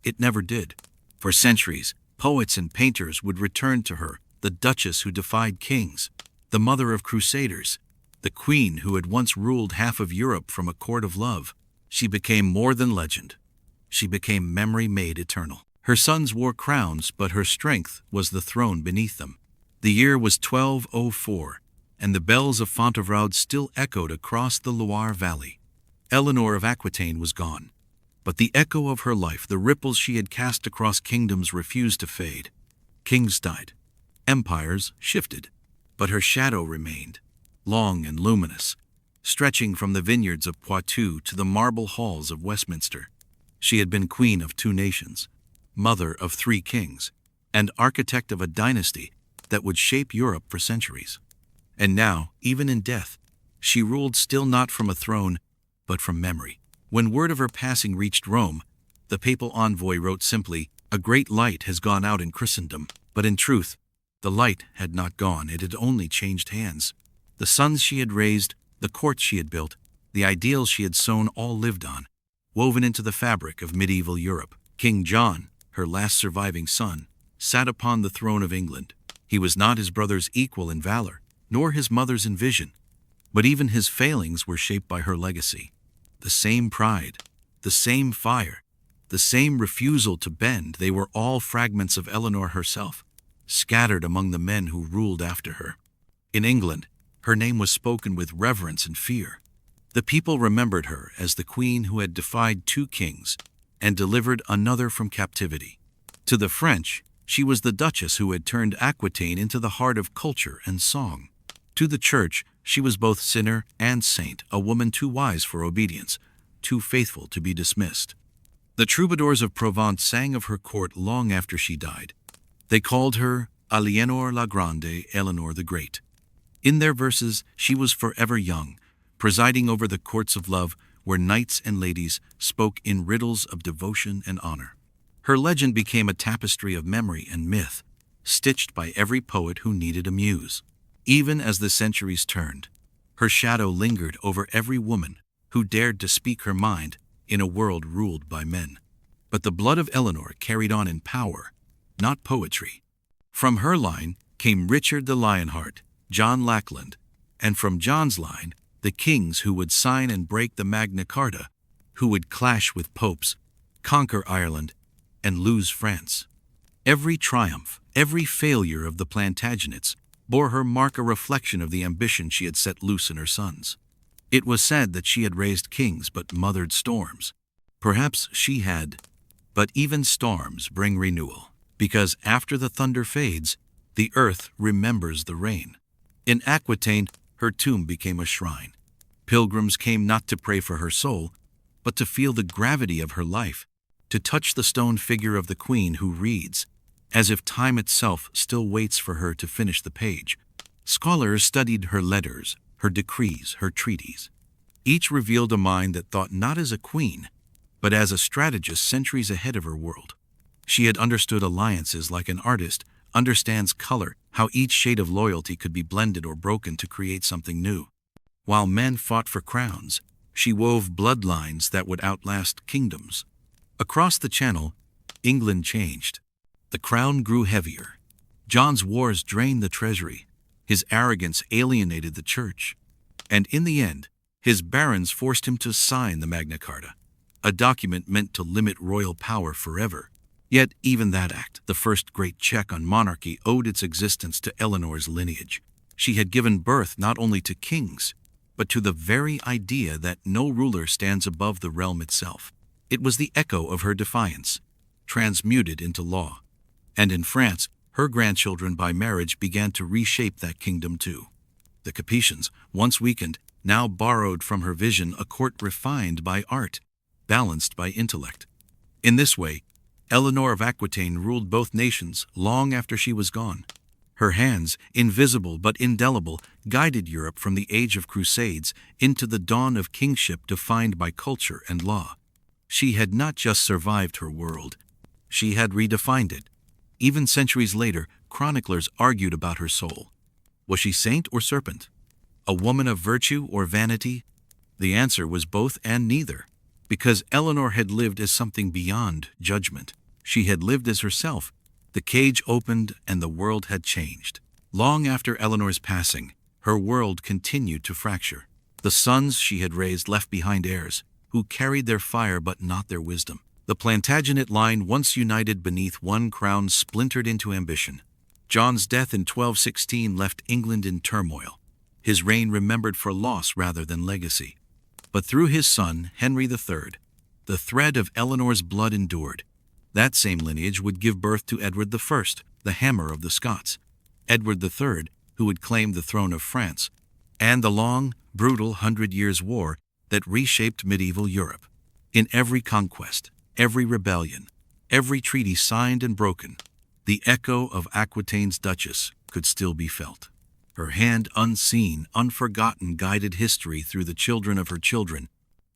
it never did. For centuries, poets and painters would return to her, the duchess who defied kings, the mother of crusaders, the queen who had once ruled half of Europe from a court of love. She became more than legend. She became memory made eternal. Her sons wore crowns, but her strength was the throne beneath them. The year was 1204, and the bells of Fontevraud still echoed across the Loire Valley. Eleanor of Aquitaine was gone, but the echo of her life, the ripples she had cast across kingdoms, refused to fade. Kings died, empires shifted, but her shadow remained, long and luminous, stretching from the vineyards of Poitou to the marble halls of Westminster. She had been queen of 2 nations, mother of 3 kings, and architect of a dynasty that would shape Europe for centuries. And now, even in death, she ruled, still not from a throne, but from memory. When word of her passing reached Rome, the papal envoy wrote simply, "A great light has gone out in Christendom." But in truth, the light had not gone, it had only changed hands. The sons she had raised, the courts she had built, the ideals she had sown, all lived on, woven into the fabric of medieval Europe. King John, her last surviving son, sat upon the throne of England. He was not his brother's equal in valor, nor his mother's in vision, but even his failings were shaped by her legacy. The same pride, the same fire, the same refusal to bend, they were all fragments of Eleanor herself, scattered among the men who ruled after her. In England, her name was spoken with reverence and fear. The people remembered her as the queen who had defied 2 kings and delivered another from captivity. To the French, she was the duchess who had turned Aquitaine into the heart of culture and song. To the church, she was both sinner and saint, a woman too wise for obedience, too faithful to be dismissed. The troubadours of Provence sang of her court long after she died. They called her Aliénor la Grande, Eleanor the Great. In their verses, she was forever young, presiding over the courts of love where knights and ladies spoke in riddles of devotion and honor. Her legend became a tapestry of memory and myth, stitched by every poet who needed a muse. Even as the centuries turned, her shadow lingered over every woman who dared to speak her mind in a world ruled by men. But the blood of Eleanor carried on in power, not poetry. From her line came Richard the Lionheart, John Lackland, and from John's line, the kings who would sign and break the Magna Carta, who would clash with popes, conquer Ireland, and lose France. Every triumph, every failure of the Plantagenets bore her mark, a reflection of the ambition she had set loose in her sons. It was said that she had raised kings but mothered storms. Perhaps she had, but even storms bring renewal, because after the thunder fades, the earth remembers the rain. In Aquitaine, her tomb became a shrine. Pilgrims came not to pray for her soul, but to feel the gravity of her life, to touch the stone figure of the queen who reads, as if time itself still waits for her to finish the page. Scholars studied her letters, her decrees, her treaties. Each revealed a mind that thought not as a queen, but as a strategist centuries ahead of her world. She had understood alliances like an artist understands color, how each shade of loyalty could be blended or broken to create something new. While men fought for crowns, she wove bloodlines that would outlast kingdoms. Across the Channel, England changed. The crown grew heavier. John's wars drained the treasury. His arrogance alienated the church. And in the end, his barons forced him to sign the Magna Carta, a document meant to limit royal power forever. Yet even that act, the first great check on monarchy, owed its existence to Eleanor's lineage. She had given birth not only to kings, but to the very idea that no ruler stands above the realm itself. It was the echo of her defiance, transmuted into law. And in France, her grandchildren by marriage began to reshape that kingdom too. The Capetians, once weakened, now borrowed from her vision a court refined by art, balanced by intellect. In this way, Eleanor of Aquitaine ruled both nations long after she was gone. Her hands, invisible but indelible, guided Europe from the age of crusades into the dawn of kingship defined by culture and law. She had not just survived her world, she had redefined it. Even centuries later, chroniclers argued about her soul. Was she saint or serpent? A woman of virtue or vanity? The answer was both and neither, because Eleanor had lived as something beyond judgment. She had lived as herself. The cage opened and the world had changed. Long after Eleanor's passing, her world continued to fracture. The sons she had raised left behind heirs, who carried their fire but not their wisdom. The Plantagenet line, once united beneath one crown, splintered into ambition. John's death in 1216 left England in turmoil, his reign remembered for loss rather than legacy. But through his son, Henry III, the thread of Eleanor's blood endured. That same lineage would give birth to Edward I, the hammer of the Scots, Edward III, who would claim the throne of France, and the long, brutal 100 Years' War that reshaped medieval Europe. In every conquest, every rebellion, every treaty signed and broken, the echo of Aquitaine's duchess could still be felt. Her hand, unseen, unforgotten, guided history through the children of her children.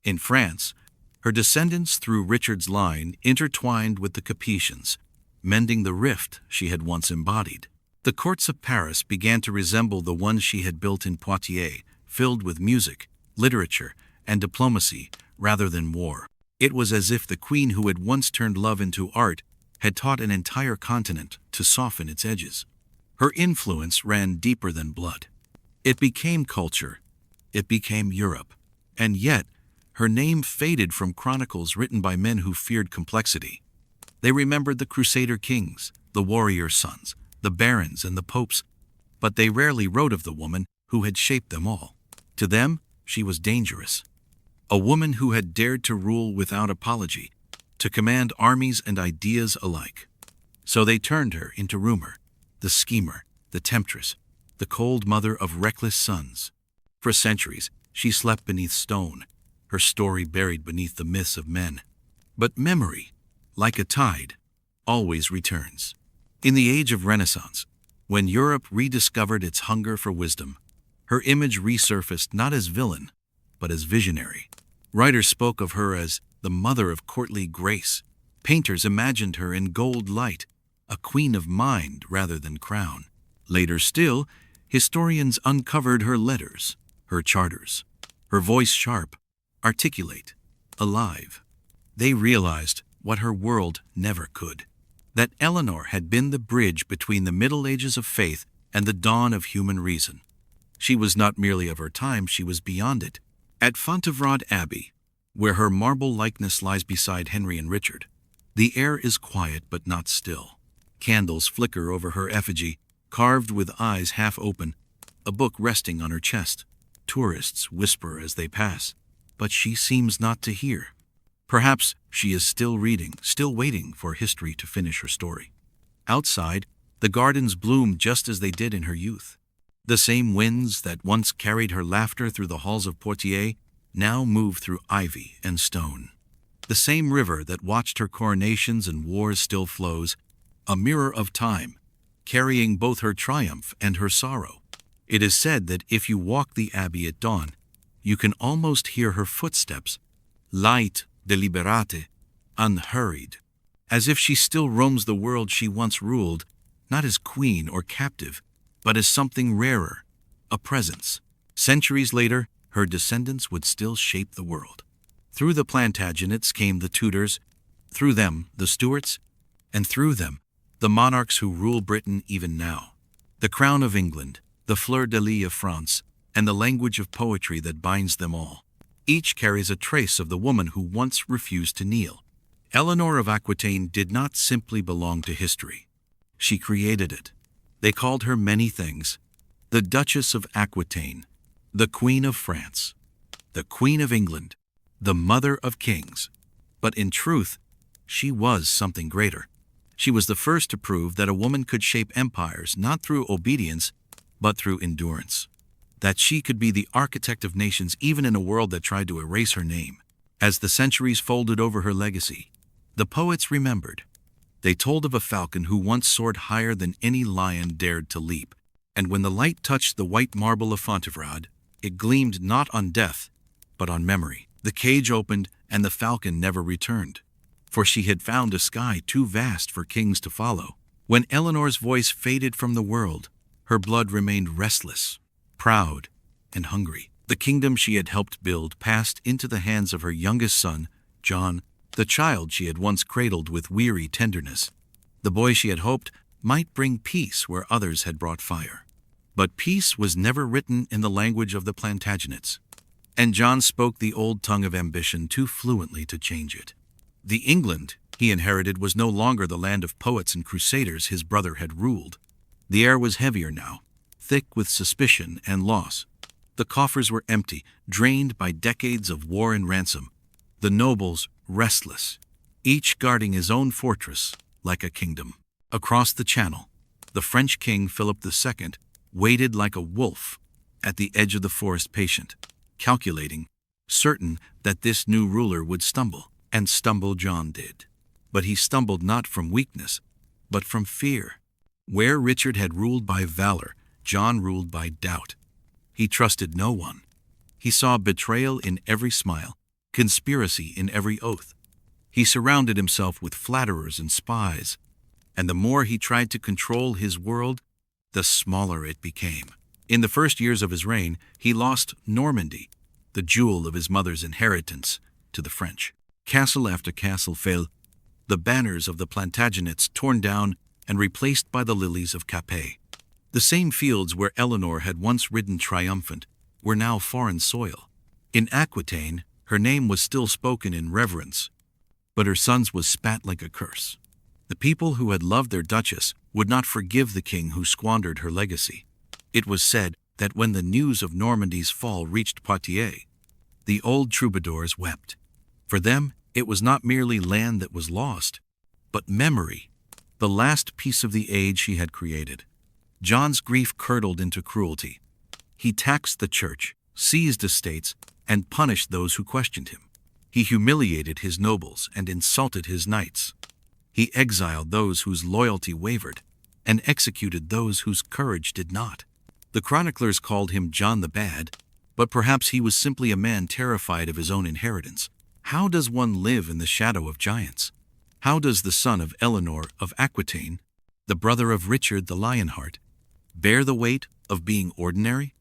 In France, her descendants through Richard's line intertwined with the Capetians, mending the rift she had once embodied. The courts of Paris began to resemble the ones she had built in Poitiers, filled with music, literature, and diplomacy rather than war. It was as if the queen who had once turned love into art had taught an entire continent to soften its edges. Her influence ran deeper than blood. It became culture. It became Europe. And yet, her name faded from chronicles written by men who feared complexity. They remembered the Crusader kings, the warrior sons, the barons, and the popes, but they rarely wrote of the woman who had shaped them all. To them, she was dangerous. A woman who had dared to rule without apology, to command armies and ideas alike. So they turned her into rumor, the schemer, the temptress, the cold mother of reckless sons. For centuries, she slept beneath stone, her story buried beneath the myths of men. But memory, like a tide, always returns. In the age of Renaissance, when Europe rediscovered its hunger for wisdom, her image resurfaced not as villain, but as visionary. Writers spoke of her as the mother of courtly grace. Painters imagined her in gold light, a queen of mind rather than crown. Later still, historians uncovered her letters, her charters, her voice sharp, articulate, alive. They realized what her world never could, that Eleanor had been the bridge between the Middle Ages of faith and the dawn of human reason. She was not merely of her time, she was beyond it. At Fontevraud Abbey, where her marble likeness lies beside Henry and Richard, the air is quiet but not still. Candles flicker over her effigy, carved with eyes half open, a book resting on her chest. Tourists whisper as they pass, but she seems not to hear. Perhaps she is still reading, still waiting for history to finish her story. Outside, the gardens bloom just as they did in her youth. The same winds that once carried her laughter through the halls of Poitiers now move through ivy and stone. The same river that watched her coronations and wars still flows, a mirror of time, carrying both her triumph and her sorrow. It is said that if you walk the abbey at dawn, you can almost hear her footsteps, light, deliberate, unhurried, as if she still roams the world she once ruled, not as queen or captive, but as something rarer, a presence. Centuries later, her descendants would still shape the world. Through the Plantagenets came the Tudors, through them the Stuarts, and through them the monarchs who rule Britain even now. The crown of England, the fleur-de-lis of France, and the language of poetry that binds them all. Each carries a trace of the woman who once refused to kneel. Eleanor of Aquitaine did not simply belong to history. She created it. They called her many things: the Duchess of Aquitaine, the Queen of France, the Queen of England, the Mother of Kings. But in truth, she was something greater. She was the first to prove that a woman could shape empires not through obedience, but through endurance. That she could be the architect of nations even in a world that tried to erase her name. As the centuries folded over her legacy, the poets remembered. They told of a falcon who once soared higher than any lion dared to leap, and when the light touched the white marble of Fontevraud, it gleamed not on death, but on memory. The cage opened, and the falcon never returned, for she had found a sky too vast for kings to follow. When Eleanor's voice faded from the world, her blood remained restless, proud, and hungry. The kingdom she had helped build passed into the hands of her youngest son, John, the child she had once cradled with weary tenderness. The boy she had hoped might bring peace where others had brought fire. But peace was never written in the language of the Plantagenets, and John spoke the old tongue of ambition too fluently to change it. The England he inherited was no longer the land of poets and crusaders his brother had ruled. The air was heavier now, thick with suspicion and loss. The coffers were empty, drained by decades of war and ransom. The nobles restless, each guarding his own fortress like a kingdom. Across the Channel, the French king Philip II waited like a wolf at the edge of the forest, patient, calculating, certain that this new ruler would stumble. And stumble John did. But he stumbled not from weakness, but from fear. Where Richard had ruled by valor, John ruled by doubt. He trusted no one. He saw betrayal in every smile, conspiracy in every oath. He surrounded himself with flatterers and spies, and the more he tried to control his world, the smaller it became. In the first years of his reign, he lost Normandy, the jewel of his mother's inheritance, to the French. Castle after castle fell, the banners of the Plantagenets torn down and replaced by the lilies of Capet. The same fields where Eleanor had once ridden triumphant were now foreign soil. In Aquitaine, her name was still spoken in reverence, but her son's was spat like a curse. The people who had loved their duchess would not forgive the king who squandered her legacy. It was said that when the news of Normandy's fall reached Poitiers, the old troubadours wept. For them, it was not merely land that was lost, but memory, the last piece of the age she had created. John's grief curdled into cruelty. He taxed the church, seized estates, and punished those who questioned him. He humiliated his nobles and insulted his knights. He exiled those whose loyalty wavered, and executed those whose courage did not. The chroniclers called him John the Bad, but perhaps he was simply a man terrified of his own inheritance. How does one live in the shadow of giants? How does the son of Eleanor of Aquitaine, the brother of Richard the Lionheart, bear the weight of being ordinary?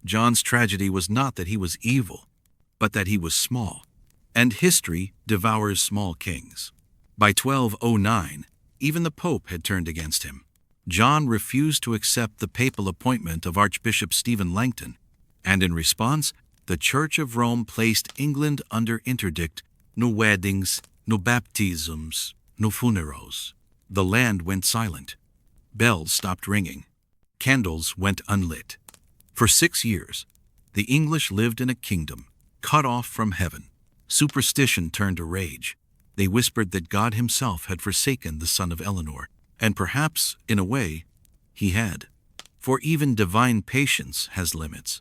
John's tragedy was not that he was evil, but that he was small. And history devours small kings. By 1209, even the Pope had turned against him. John refused to accept the papal appointment of Archbishop Stephen Langton, and in response, the Church of Rome placed England under interdict: no weddings, no baptisms, no funerals. The land went silent. Bells stopped ringing. Candles went unlit. For 6 years, the English lived in a kingdom, cut off from heaven. Superstition turned to rage. They whispered that God himself had forsaken the son of Eleanor, and perhaps, in a way, he had. For even divine patience has limits.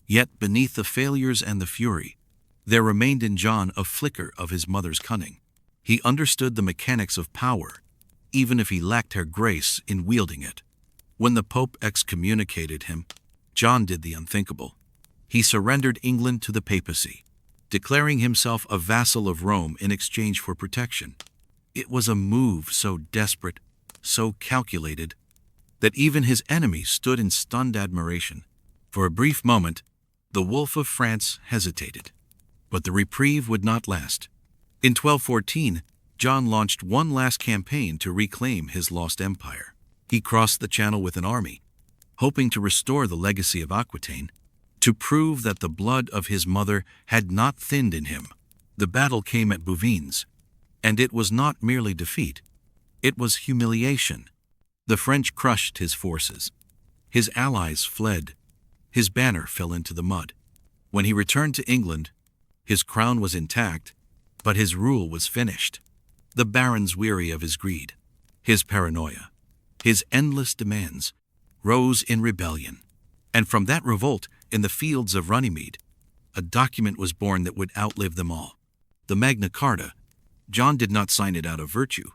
Yet beneath the failures and the fury, there remained in John a flicker of his mother's cunning. He understood the mechanics of power, even if he lacked her grace in wielding it. When the Pope excommunicated him, John did the unthinkable. He surrendered England to the papacy, declaring himself a vassal of Rome in exchange for protection. It was a move so desperate, so calculated, that even his enemies stood in stunned admiration. For a brief moment, the Wolf of France hesitated. But the reprieve would not last. In 1214, John launched one last campaign to reclaim his lost empire. He crossed the Channel with an army, hoping to restore the legacy of Aquitaine, to prove that the blood of his mother had not thinned in him. The battle came at Bouvines, and it was not merely defeat, it was humiliation. The French crushed his forces. His allies fled. His banner fell into the mud. When he returned to England, his crown was intact, but his rule was finished. The barons, weary of his greed, his paranoia, his endless demands, rose in rebellion. And from that revolt, in the fields of Runnymede, a document was born that would outlive them all. The Magna Carta. John did not sign it out of virtue.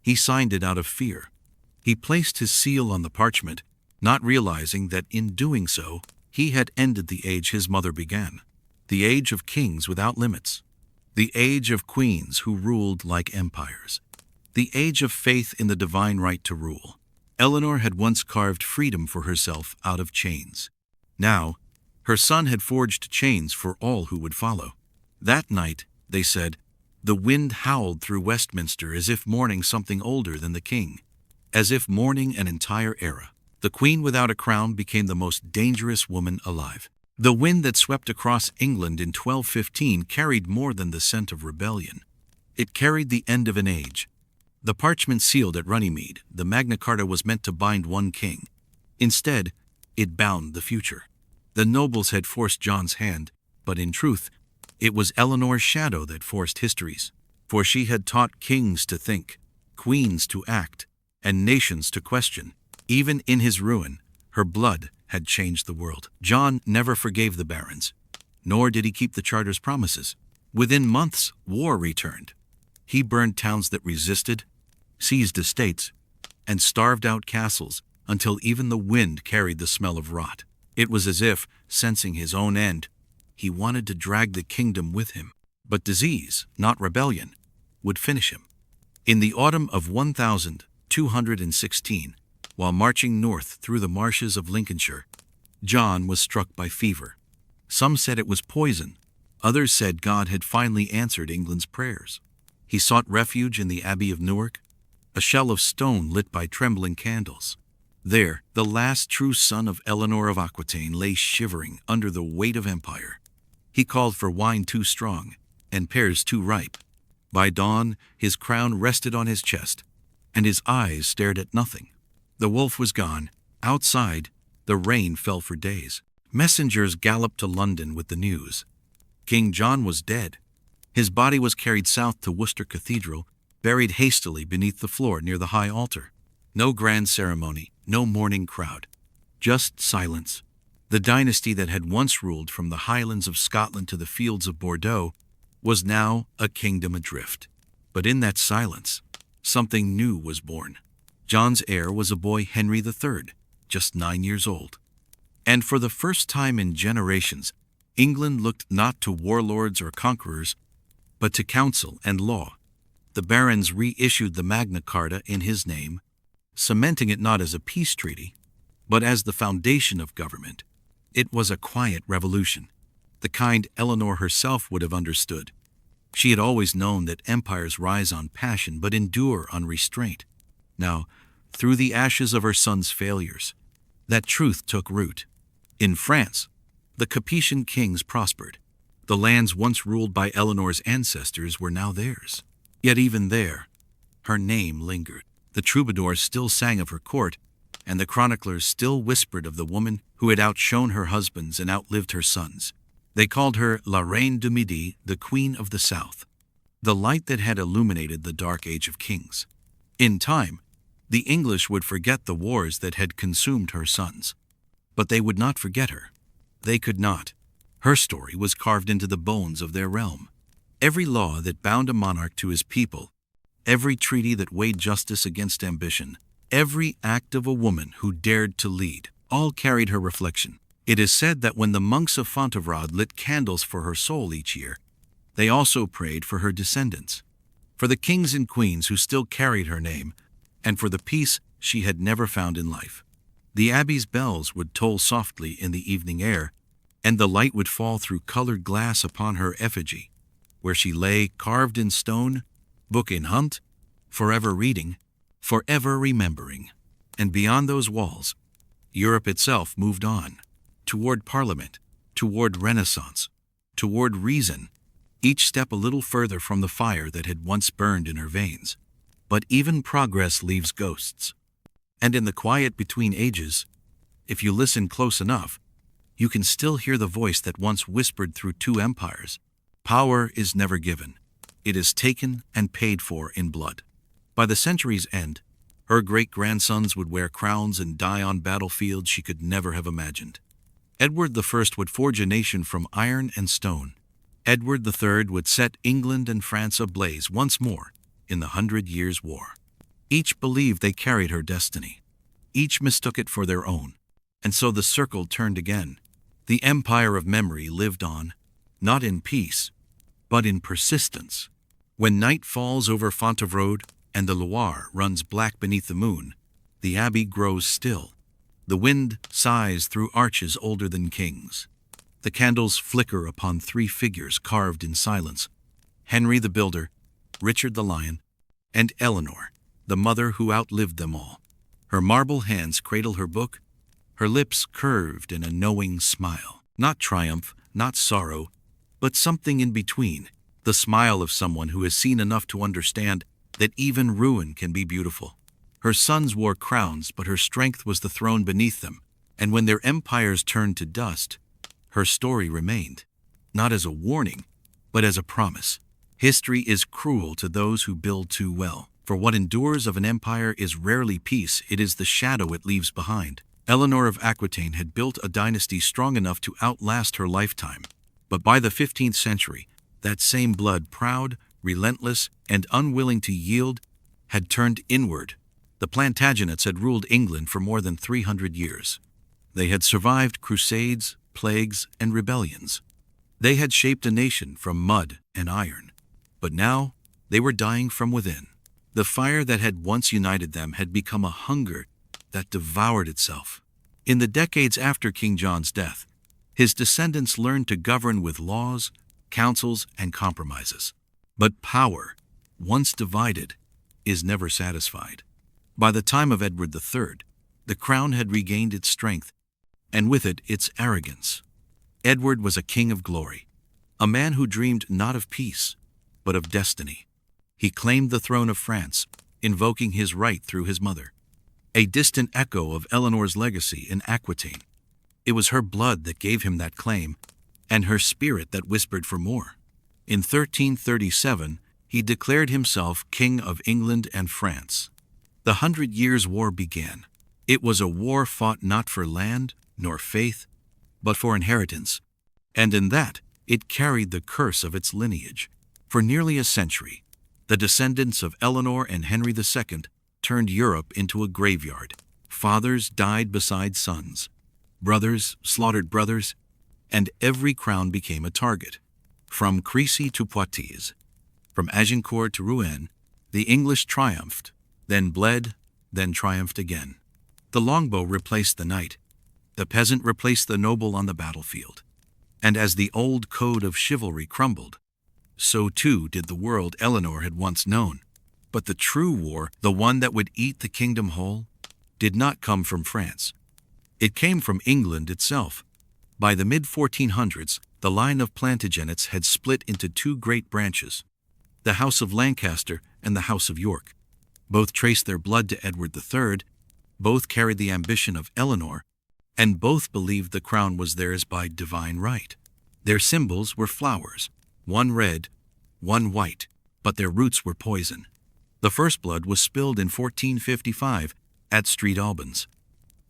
He signed it out of fear. He placed his seal on the parchment, not realizing that in doing so, he had ended the age his mother began, the age of kings without limits, the age of queens who ruled like empires, the age of faith in the divine right to rule. Eleanor had once carved freedom for herself out of chains. Now, her son had forged chains for all who would follow. That night, they said, the wind howled through Westminster as if mourning something older than the king, as if mourning an entire era. The queen without a crown became the most dangerous woman alive. The wind that swept across England in 1215 carried more than the scent of rebellion. It carried the end of an age. The parchment sealed at Runnymede, the Magna Carta was meant to bind one king. Instead, it bound the future. The nobles had forced John's hand, but in truth, it was Eleanor's shadow that forced histories. For she had taught kings to think, queens to act, and nations to question. Even in his ruin, her blood had changed the world. John never forgave the barons, nor did he keep the charter's promises. Within months, war returned. He burned towns that resisted, seized estates, and starved out castles until even the wind carried the smell of rot. It was as if, sensing his own end, he wanted to drag the kingdom with him. But disease, not rebellion, would finish him. In the autumn of 1216, while marching north through the marshes of Lincolnshire, John was struck by fever. Some said it was poison. Others said God had finally answered England's prayers. He sought refuge in the Abbey of Newark, a shell of stone lit by trembling candles. There, the last true son of Eleanor of Aquitaine lay shivering under the weight of empire. He called for wine too strong and pears too ripe. By dawn, his crown rested on his chest, and his eyes stared at nothing. The wolf was gone. Outside, the rain fell for days. Messengers galloped to London with the news. King John was dead. His body was carried south to Worcester Cathedral, buried hastily beneath the floor near the high altar. No grand ceremony, no mourning crowd. Just silence. The dynasty that had once ruled from the highlands of Scotland to the fields of Bordeaux was now a kingdom adrift. But in that silence, something new was born. John's heir was a boy, Henry III, just 9 years old. And for the first time in generations, England looked not to warlords or conquerors, but to counsel and law. The barons reissued the Magna Carta in his name, cementing it not as a peace treaty, but as the foundation of government. It was a quiet revolution, the kind Eleanor herself would have understood. She had always known that empires rise on passion but endure on restraint. Now, through the ashes of her son's failures, that truth took root. In France, the Capetian kings prospered. The lands once ruled by Eleanor's ancestors were now theirs. Yet even there, her name lingered. The troubadours still sang of her court, and the chroniclers still whispered of the woman who had outshone her husbands and outlived her sons. They called her La Reine du Midi, the Queen of the South, the light that had illuminated the dark age of kings. In time, the English would forget the wars that had consumed her sons. But they would not forget her. They could not. Her story was carved into the bones of their realm. Every law that bound a monarch to his people, every treaty that weighed justice against ambition, every act of a woman who dared to lead, all carried her reflection. It is said that when the monks of Fontevraud lit candles for her soul each year, they also prayed for her descendants, for the kings and queens who still carried her name, and for the peace she had never found in life. The abbey's bells would toll softly in the evening air, and the light would fall through colored glass upon her effigy, where she lay carved in stone, book in hand, forever reading, forever remembering. And beyond those walls, Europe itself moved on, toward Parliament, toward Renaissance, toward reason, each step a little further from the fire that had once burned in her veins. But even progress leaves ghosts. And in the quiet between ages, if you listen close enough, you can still hear the voice that once whispered through two empires. Power is never given. It is taken and paid for in blood. By the century's end, her great-grandsons would wear crowns and die on battlefields she could never have imagined. Edward I would forge a nation from iron and stone. Edward III would set England and France ablaze once more in the 100 Years' War. Each believed they carried her destiny. Each mistook it for their own. And so the circle turned again. The empire of memory lived on, not in peace, but in persistence. When night falls over Fontevraud and the Loire runs black beneath the moon, the abbey grows still. The wind sighs through arches older than kings. The candles flicker upon three figures carved in silence: Henry the Builder, Richard the Lion, and Eleanor, the mother who outlived them all. Her marble hands cradle her book, her lips curved in a knowing smile. Not triumph, not sorrow, but something in between. The smile of someone who has seen enough to understand that even ruin can be beautiful. Her sons wore crowns, but her strength was the throne beneath them. And when their empires turned to dust, her story remained, not as a warning, but as a promise. History is cruel to those who build too well. For what endures of an empire is rarely peace, it is the shadow it leaves behind. Eleanor of Aquitaine had built a dynasty strong enough to outlast her lifetime. But by the 15th century, that same blood, proud, relentless, and unwilling to yield, had turned inward. The Plantagenets had ruled England for more than 300 years. They had survived crusades, plagues, and rebellions. They had shaped a nation from mud and iron. But now, they were dying from within. The fire that had once united them had become a hunger that devoured itself. In the decades after King John's death, his descendants learned to govern with laws, councils, and compromises. But power, once divided, is never satisfied. By the time of Edward III, the crown had regained its strength, and with it its arrogance. Edward was a king of glory, a man who dreamed not of peace, but of destiny. He claimed the throne of France, invoking his right through his mother, a distant echo of Eleanor's legacy in Aquitaine. It was her blood that gave him that claim, and her spirit that whispered for more. In 1337, he declared himself King of England and France. The 100 Years' War began. It was a war fought not for land nor faith, but for inheritance. And in that, It carried the curse of its lineage. For nearly a century, the descendants of Eleanor and Henry II turned Europe into a graveyard. Fathers died beside sons. Brothers slaughtered brothers, and every crown became a target. From Crécy to Poitiers, from Agincourt to Rouen, the English triumphed, then bled, then triumphed again. The longbow replaced the knight. The peasant replaced the noble on the battlefield. And as the old code of chivalry crumbled, so too did the world Eleanor had once known. But the true war, the one that would eat the kingdom whole, did not come from France. It came from England itself. By the mid-1400s, the line of Plantagenets had split into two great branches, the House of Lancaster and the House of York. Both traced their blood to Edward III, both carried the ambition of Eleanor, and both believed the crown was theirs by divine right. Their symbols were flowers, one red, one white, but their roots were poison. The first blood was spilled in 1455 at St. Albans.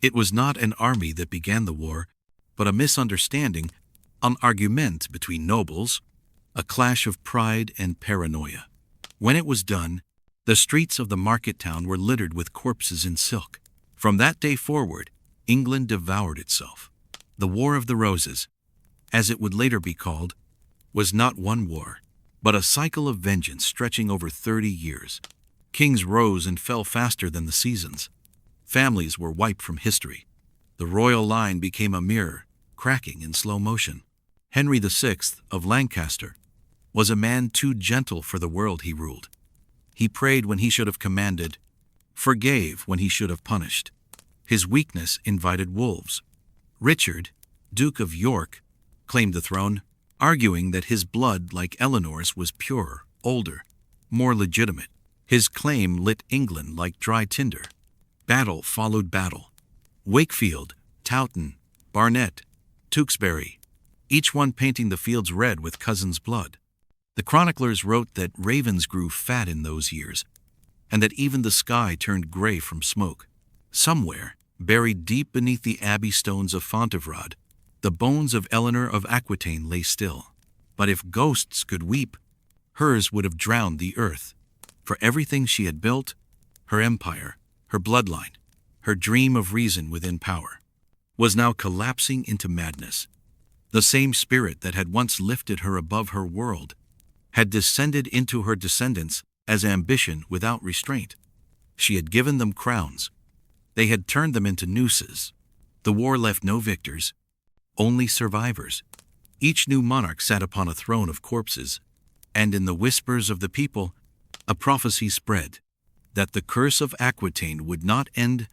It was not an army that began the war, but a misunderstanding, an argument between nobles, a clash of pride and paranoia. When it was done, the streets of the market town were littered with corpses in silk. From that day forward, England devoured itself. The War of the Roses, as it would later be called, was not one war, but a cycle of vengeance stretching over 30 years. Kings rose and fell faster than the seasons. Families were wiped from history. The royal line became a mirror, cracking in slow motion. Henry VI of Lancaster was a man too gentle for the world he ruled. He prayed when he should have commanded, forgave when he should have punished. His weakness invited wolves. Richard, Duke of York, claimed the throne, arguing that his blood, like Eleanor's, was purer, older, more legitimate. His claim lit England like dry tinder. Battle followed battle. Wakefield, Towton, Barnet, Tewkesbury, each one painting the fields red with cousin's blood. The chroniclers wrote that ravens grew fat in those years, and that even the sky turned gray from smoke. Somewhere, buried deep beneath the abbey stones of Fontevraud, the bones of Eleanor of Aquitaine lay still. But if ghosts could weep, hers would have drowned the earth. For everything she had built, her empire, her bloodline, her dream of reason within power, was now collapsing into madness. The same spirit that had once lifted her above her world had descended into her descendants as ambition without restraint. She had given them crowns. They had turned them into nooses. The war left no victors, only survivors. Each new monarch sat upon a throne of corpses, and in the whispers of the people, a prophecy spread that the curse of Aquitaine would not end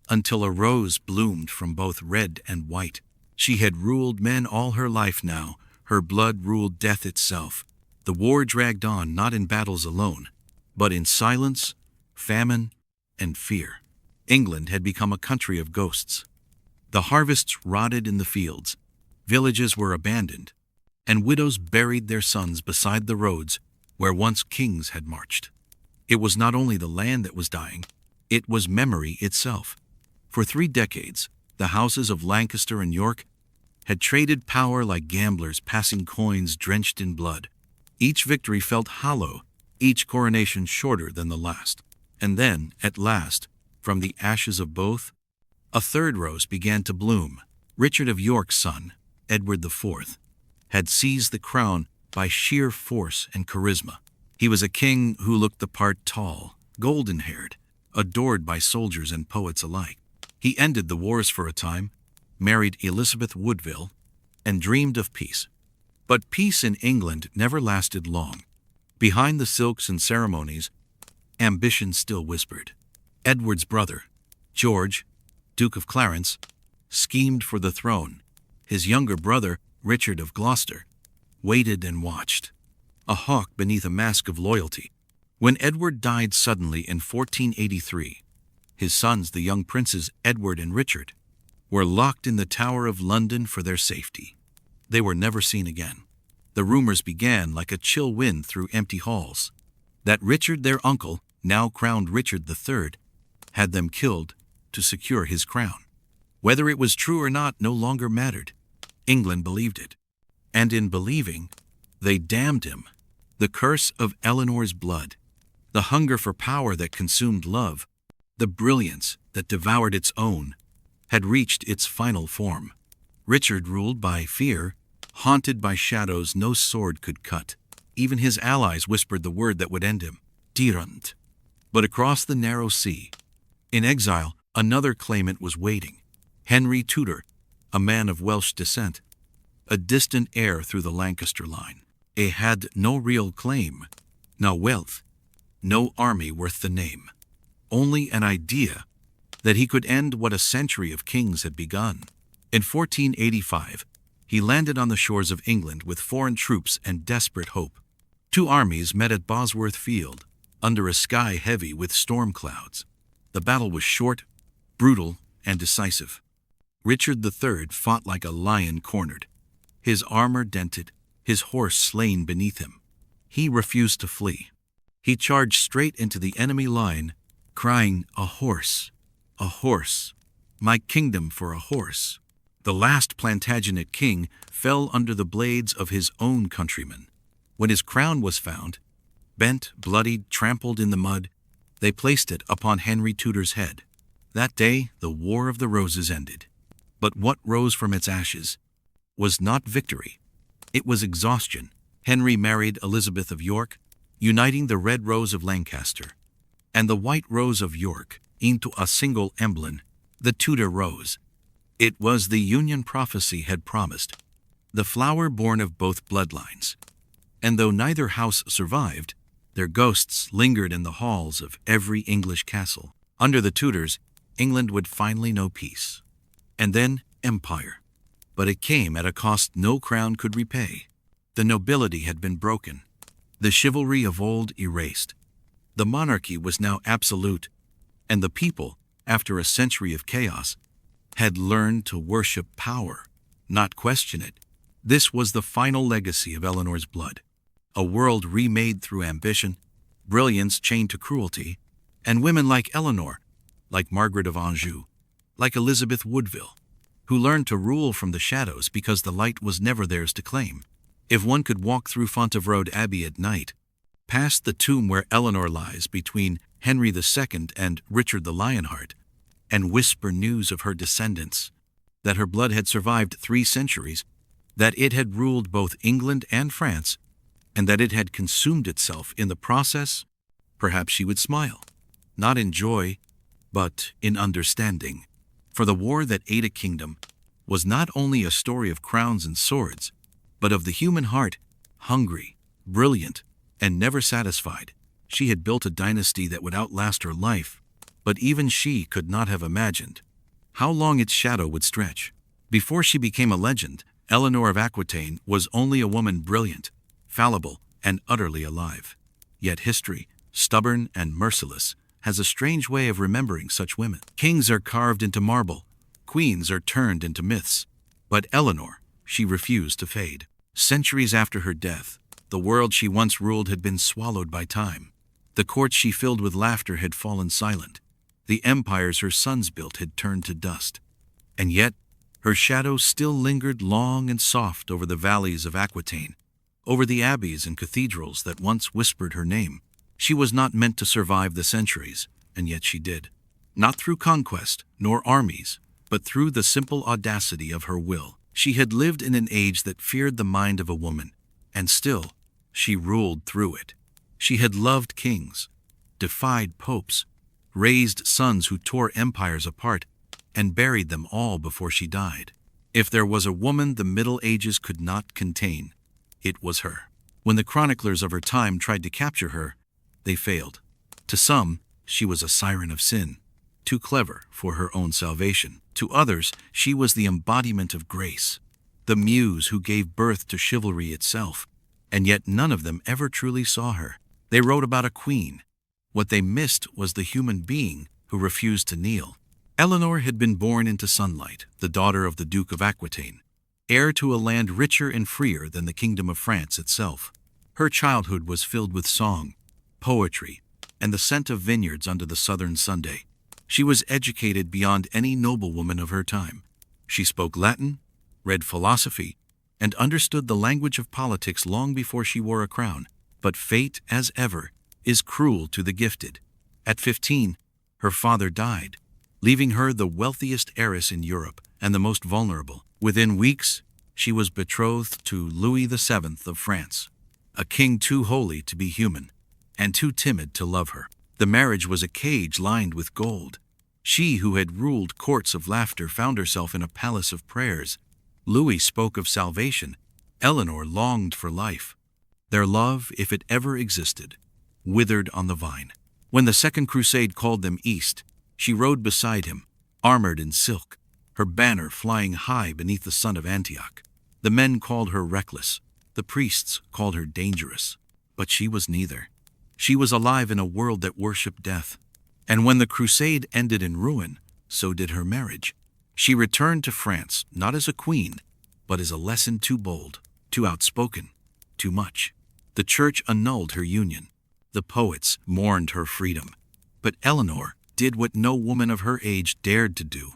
until a rose bloomed from both red and white. She had ruled men all her life now. Her blood ruled death itself. The war dragged on not in battles alone, but in silence, famine, and fear. England had become a country of ghosts. The harvests rotted in the fields, villages were abandoned, and widows buried their sons beside the roads where once kings had marched. It was not only the land that was dying, it was memory itself. For 3 decades, the houses of Lancaster and York had traded power like gamblers passing coins drenched in blood. Each victory felt hollow, each coronation shorter than the last. And then, at last, from the ashes of both, a third rose began to bloom. Richard of York's son, Edward IV, had seized the crown by sheer force and charisma. He was a king who looked the part, tall, golden-haired, adored by soldiers and poets alike. He ended the wars for a time, married Elizabeth Woodville, and dreamed of peace. But peace in England never lasted long. Behind the silks and ceremonies, ambition still whispered. Edward's brother, George, Duke of Clarence, schemed for the throne. His younger brother, Richard of Gloucester, waited and watched, a hawk beneath a mask of loyalty. When Edward died suddenly in 1483, his sons, the young princes Edward and Richard, were locked in the Tower of London for their safety. They were never seen again. The rumors began like a chill wind through empty halls that Richard, their uncle, now crowned Richard III, had them killed to secure his crown. Whether it was true or not no longer mattered. England believed it. and in believing, they damned him. The curse of Eleanor's blood, the hunger for power that consumed love, the brilliance that devoured its own, had reached its final form. Richard ruled by fear, haunted by shadows no sword could cut. Even his allies whispered the word that would end him, tyrant. But across the narrow sea, in exile, another claimant was waiting. Henry Tudor, a man of Welsh descent, a distant heir through the Lancaster line. He had no real claim, no wealth, no army worth the name. Only an idea that he could end what a century of kings had begun. In 1485, he landed on the shores of England with foreign troops and desperate hope. Two armies met at Bosworth Field, under a sky heavy with storm clouds. The battle was short, brutal, and decisive. Richard III fought like a lion cornered, his armor dented, his horse slain beneath him. He refused to flee. He charged straight into the enemy line, crying, "A horse, my kingdom for a horse." The last Plantagenet king fell under the blades of his own countrymen. When his crown was found, bent, bloodied, trampled in the mud, they placed it upon Henry Tudor's head. That day, the War of the Roses ended. But what rose from its ashes was not victory. It was exhaustion. Henry married Elizabeth of York, uniting the red rose of Lancaster and the white rose of York into a single emblem, the Tudor rose. It was the union prophecy had promised, the flower born of both bloodlines. And though neither house survived, their ghosts lingered in the halls of every English castle. Under the Tudors, England would finally know peace. And then empire. But it came at a cost no crown could repay. The nobility had been broken, the chivalry of old erased. The monarchy was now absolute, and the people, after a century of chaos, had learned to worship power, not question it. This was the final legacy of Eleanor's blood. A world remade through ambition, brilliance chained to cruelty, and women like Eleanor, like Margaret of Anjou, like Elizabeth Woodville, who learned to rule from the shadows because the light was never theirs to claim. If one could walk through Fontevraud Abbey at night, past the tomb where Eleanor lies between Henry II and Richard the Lionheart, and whisper news of her descendants, that her blood had survived 3 centuries, that it had ruled both England and France, and that it had consumed itself in the process, perhaps she would smile, not in joy, but in understanding. For the war that ate a kingdom was not only a story of crowns and swords, but of the human heart, hungry, brilliant, and never satisfied. She had built a dynasty that would outlast her life, but even she could not have imagined how long its shadow would stretch. Before she became a legend, Eleanor of Aquitaine was only a woman brilliant, fallible, and utterly alive. Yet history, stubborn and merciless, has a strange way of remembering such women. Kings are carved into marble, queens are turned into myths. But Eleanor, she refused to fade. Centuries after her death, the world she once ruled had been swallowed by time. The courts she filled with laughter had fallen silent. The empires her sons built had turned to dust. And yet, her shadow still lingered long and soft over the valleys of Aquitaine, over the abbeys and cathedrals that once whispered her name. She was not meant to survive the centuries, and yet she did. Not through conquest, nor armies, but through the simple audacity of her will. She had lived in an age that feared the mind of a woman, and still, she ruled through it. She had loved kings, defied popes, raised sons who tore empires apart, and buried them all before she died. If there was a woman the Middle Ages could not contain, it was her. When the chroniclers of her time tried to capture her, they failed. To some, she was a siren of sin, too clever for her own salvation. To others, she was the embodiment of grace, the muse who gave birth to chivalry itself. And yet none of them ever truly saw her. They wrote about a queen. What they missed was the human being who refused to kneel. Eleanor had been born into sunlight, the daughter of the Duke of Aquitaine, heir to a land richer and freer than the Kingdom of France itself. Her childhood was filled with song, poetry, and the scent of vineyards under the southern Sunday. She was educated beyond any noblewoman of her time. She spoke Latin, read philosophy, and understood the language of politics long before she wore a crown. But fate, as ever, is cruel to the gifted. At 15, her father died, leaving her the wealthiest heiress in Europe and the most vulnerable. Within weeks, she was betrothed to Louis VII of France, a king too holy to be human and too timid to love her. The marriage was a cage lined with gold. She who had ruled courts of laughter found herself in a palace of prayers. Louis spoke of salvation. Eleanor longed for life. Their love, if it ever existed, withered on the vine. When the Second Crusade called them east, she rode beside him, armored in silk, her banner flying high beneath the sun of Antioch. The men called her reckless, the priests called her dangerous, but she was neither. She was alive in a world that worshipped death. And when the crusade ended in ruin, so did her marriage. She returned to France not as a queen, but as a lesson too bold, too outspoken, too much. The church annulled her union. The poets mourned her freedom. But Eleanor did what no woman of her age dared to do.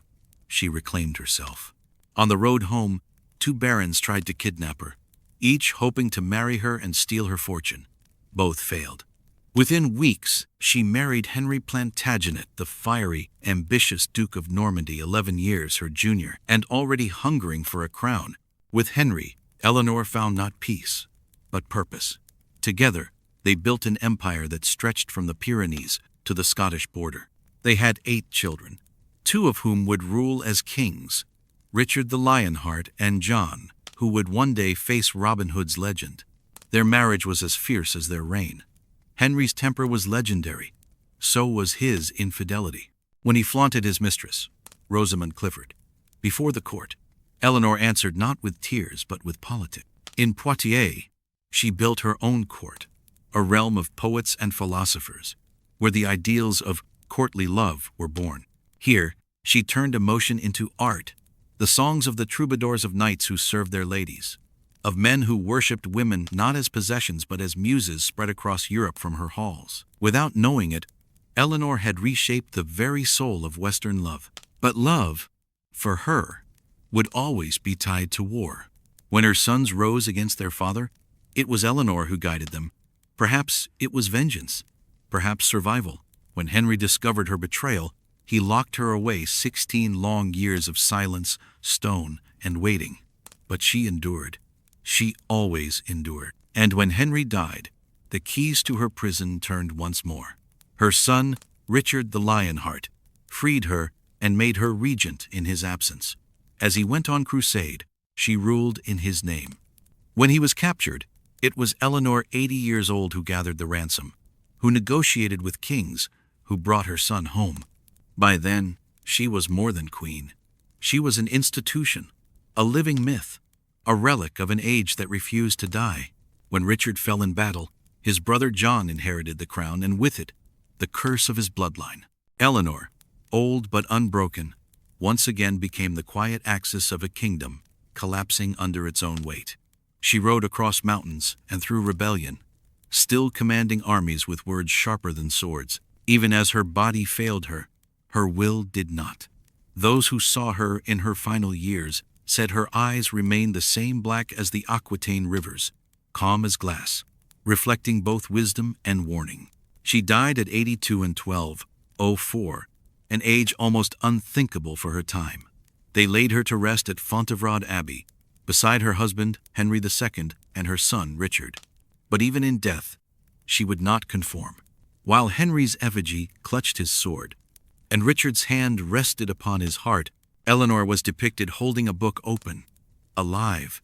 She reclaimed herself. On the road home, 2 barons tried to kidnap her, each hoping to marry her and steal her fortune. Both failed. Within weeks, she married Henry Plantagenet, the fiery, ambitious Duke of Normandy, 11 years her junior, and already hungering for a crown. With Henry, Eleanor found not peace, but purpose. Together, they built an empire that stretched from the Pyrenees to the Scottish border. They had 8 children, 2 of whom would rule as kings, Richard the Lionheart and John, who would one day face Robin Hood's legend. Their marriage was as fierce as their reign. Henry's temper was legendary. So was his infidelity. When he flaunted his mistress, Rosamund Clifford, before the court, Eleanor answered not with tears but with politics. In Poitiers, she built her own court, a realm of poets and philosophers, where the ideals of courtly love were born. Here, she turned emotion into art, the songs of the troubadours of knights who served their ladies, of men who worshipped women not as possessions but as muses spread across Europe from her halls. Without knowing it, Eleanor had reshaped the very soul of Western love. But love, for her, would always be tied to war. When her sons rose against their father, it was Eleanor who guided them. Perhaps it was vengeance, perhaps survival. When Henry discovered her betrayal, he locked her away 16 long years of silence, stone, and waiting. But she endured. She always endured. And when Henry died, the keys to her prison turned once more. Her son, Richard the Lionheart, freed her and made her regent in his absence. As he went on crusade, she ruled in his name. When he was captured, it was Eleanor, 80 years old, who gathered the ransom, who negotiated with kings, who brought her son home. By then, she was more than queen. She was an institution, a living myth, a relic of an age that refused to die. When Richard fell in battle, his brother John inherited the crown, and with it, the curse of his bloodline. Eleanor, old but unbroken, once again became the quiet axis of a kingdom, collapsing under its own weight. She rode across mountains and through rebellion, still commanding armies with words sharper than swords. Even as her body failed her, her will did not. Those who saw her in her final years said her eyes remained the same black as the Aquitaine rivers, calm as glass, reflecting both wisdom and warning. She died at 82 in 1204, an age almost unthinkable for her time. They laid her to rest at Fontevraud Abbey, beside her husband, Henry II, and her son, Richard. But even in death, she would not conform. While Henry's effigy clutched his sword, and Richard's hand rested upon his heart, Eleanor was depicted holding a book open, alive,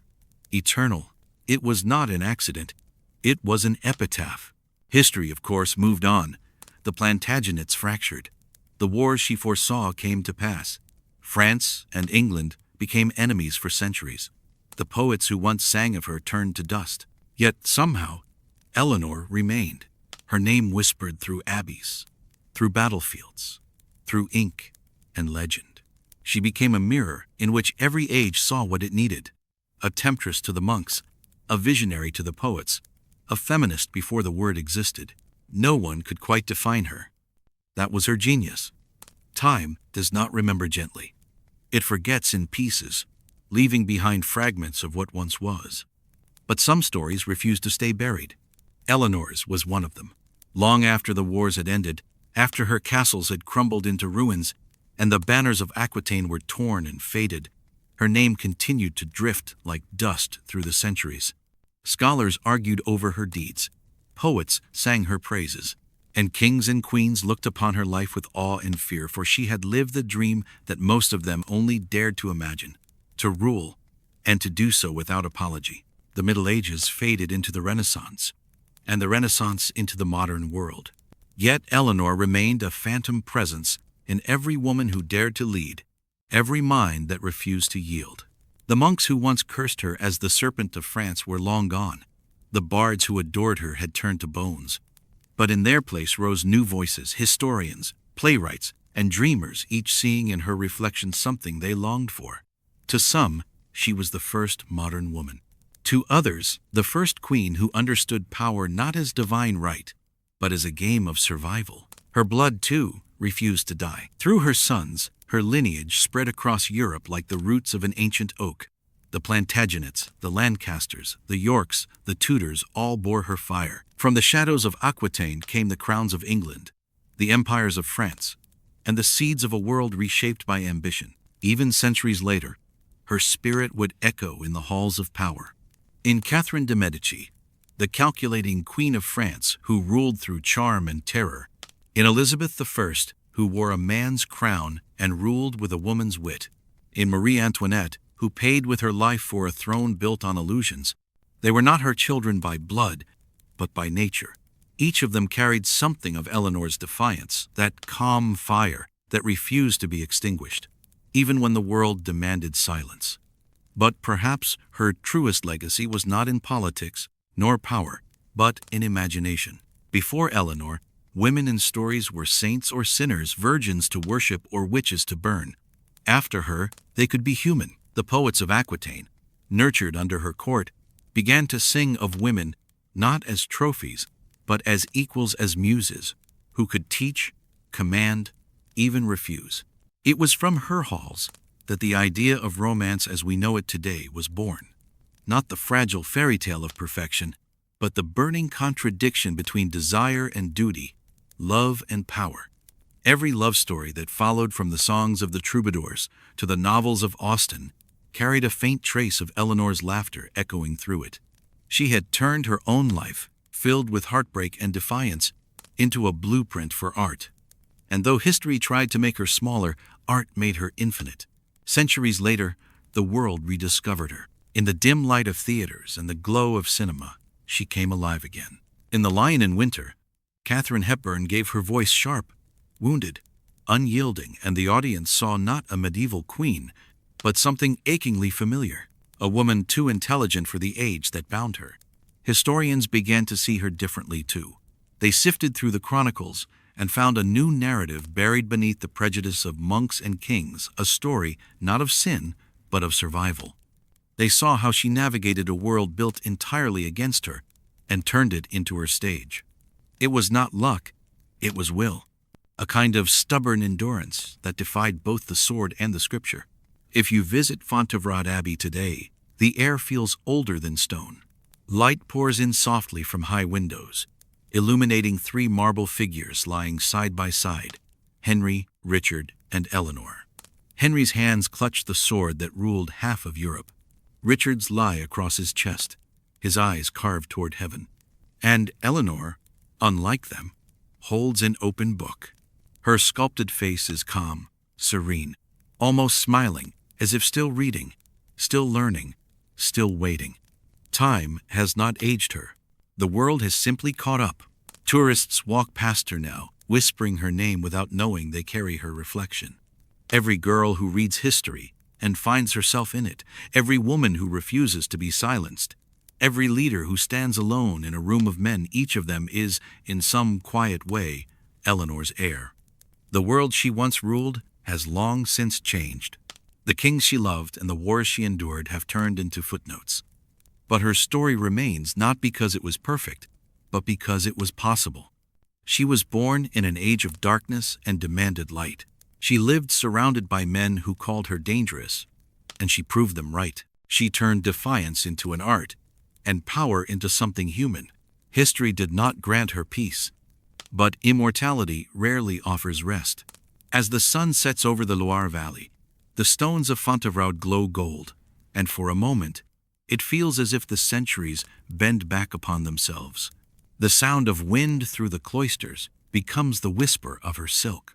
eternal. It was not an accident. It was an epitaph. History, of course, moved on. The Plantagenets fractured. The wars she foresaw came to pass. France and England became enemies for centuries. The poets who once sang of her turned to dust. Yet somehow, Eleanor remained. Her name whispered through abbeys, through battlefields, through ink and legend. She became a mirror in which every age saw what it needed. A temptress to the monks, a visionary to the poets, a feminist before the word existed. No one could quite define her. That was her genius. Time does not remember gently. It forgets in pieces. leaving behind fragments of what once was. But some stories refused to stay buried. Eleanor's was one of them. Long after the wars had ended, after her castles had crumbled into ruins, and the banners of Aquitaine were torn and faded, her name continued to drift like dust through the centuries. Scholars argued over her deeds. Poets sang her praises. And kings and queens looked upon her life with awe and fear, for she had lived the dream that most of them only dared to imagine: to rule, and to do so without apology. The Middle Ages faded into the Renaissance, and the Renaissance into the modern world. Yet Eleanor remained a phantom presence in every woman who dared to lead, every mind that refused to yield. The monks who once cursed her as the Serpent of France were long gone. The bards who adored her had turned to bones. But in their place rose new voices, historians, playwrights, and dreamers, each seeing in her reflection something they longed for. To some, she was the first modern woman. To others, the first queen who understood power not as divine right, but as a game of survival. Her blood, too, refused to die. Through her sons, her lineage spread across Europe like the roots of an ancient oak. The Plantagenets, the Lancasters, the Yorks, the Tudors all bore her fire. From the shadows of Aquitaine came the crowns of England, the empires of France, and the seeds of a world reshaped by ambition. Even centuries later, her spirit would echo in the halls of power. In Catherine de' Medici, the calculating Queen of France who ruled through charm and terror. In Elizabeth I, who wore a man's crown and ruled with a woman's wit. In Marie Antoinette, who paid with her life for a throne built on illusions. They were not her children by blood, but by nature. Each of them carried something of Eleanor's defiance, that calm fire that refused to be extinguished, even when the world demanded silence. But perhaps her truest legacy was not in politics nor power, but in imagination. Before Eleanor, women in stories were saints or sinners, virgins to worship or witches to burn. After her, they could be human. The poets of Aquitaine, nurtured under her court, began to sing of women not as trophies, but as equals, as muses, who could teach, command, even refuse. It was from her halls that the idea of romance as we know it today was born. Not the fragile fairy tale of perfection, but the burning contradiction between desire and duty, love and power. Every love story that followed, from the songs of the troubadours to the novels of Austen, carried a faint trace of Eleanor's laughter echoing through it. She had turned her own life, filled with heartbreak and defiance, into a blueprint for art. And though history tried to make her smaller, art made her infinite. Centuries later, the world rediscovered her. In the dim light of theaters and the glow of cinema, she came alive again. In The Lion in Winter, Katharine Hepburn gave her voice sharp, wounded, unyielding, and the audience saw not a medieval queen, but something achingly familiar, a woman too intelligent for the age that bound her. Historians began to see her differently too. They sifted through the chronicles and found a new narrative buried beneath the prejudice of monks and kings, a story not of sin, but of survival. They saw how she navigated a world built entirely against her and turned it into her stage. It was not luck, it was will, a kind of stubborn endurance that defied both the sword and the scripture. If you visit Fontevraud Abbey today, the air feels older than stone. Light pours in softly from high windows, illuminating three marble figures lying side by side: Henry, Richard, and Eleanor. Henry's hands clutch the sword that ruled half of Europe. Richard's lie across his chest, his eyes carved toward heaven. And Eleanor, unlike them, holds an open book. Her sculpted face is calm, serene, almost smiling, as if still reading, still learning, still waiting. Time has not aged her. The world has simply caught up. Tourists walk past her now, whispering her name without knowing they carry her reflection. Every girl who reads history and finds herself in it, every woman who refuses to be silenced, every leader who stands alone in a room of men, each of them is, in some quiet way, Eleanor's heir. The world she once ruled has long since changed. The kings she loved and the wars she endured have turned into footnotes. But her story remains, not because it was perfect, but because it was possible. She was born in an age of darkness and demanded light. She lived surrounded by men who called her dangerous, and she proved them right. She turned defiance into an art, and power into something human. History did not grant her peace, but immortality rarely offers rest. As the sun sets over the Loire Valley, the stones of Fontevraud glow gold, and for a moment, it feels as if the centuries bend back upon themselves. The sound of wind through the cloisters becomes the whisper of her silk.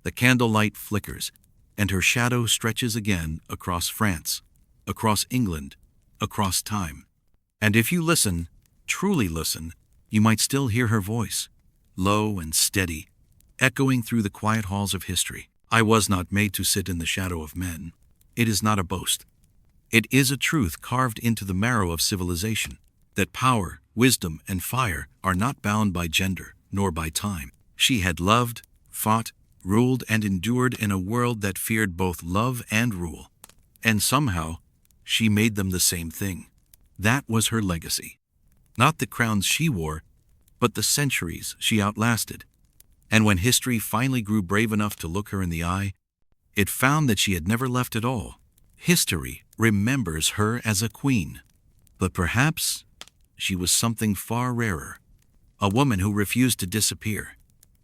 The candlelight flickers, and her shadow stretches again across France, across England, across time. And if you listen, truly listen, you might still hear her voice, low and steady, echoing through the quiet halls of history. I was not made to sit in the shadow of men. It is not a boast. It is a truth carved into the marrow of civilization, that power, wisdom, and fire are not bound by gender, nor by time. She had loved, fought, ruled, and endured in a world that feared both love and rule. And somehow, she made them the same thing. That was her legacy. Not the crowns she wore, but the centuries she outlasted. And when history finally grew brave enough to look her in the eye, it found that she had never left at all. History remembers her as a queen. But perhaps she was something far rarer. A woman who refused to disappear.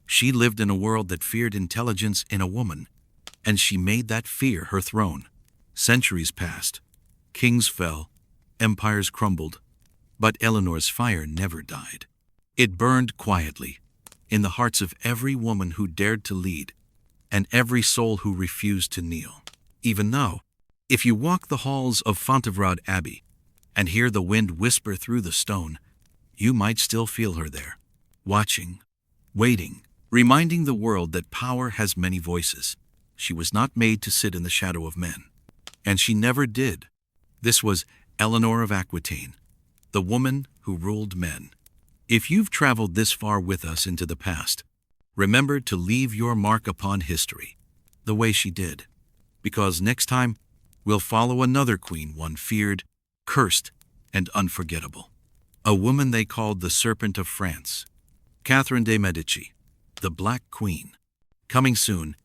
She lived in a world that feared intelligence in a woman, and she made that fear her throne. Centuries passed. Kings fell. Empires crumbled. But Eleanor's fire never died. It burned quietly, in the hearts of every woman who dared to lead, and every soul who refused to kneel. Even now, if you walk the halls of Fontevraud Abbey and hear the wind whisper through the stone, you might still feel her there, watching, waiting, reminding the world that power has many voices. She was not made to sit in the shadow of men, and she never did. This was Eleanor of Aquitaine, the woman who ruled men. If you've traveled this far with us into the past, remember to leave your mark upon history, the way she did. Because next time, we'll follow another queen, one feared, cursed, and unforgettable. A woman they called the Serpent of France, Catherine de' Medici, the Black Queen. Coming soon,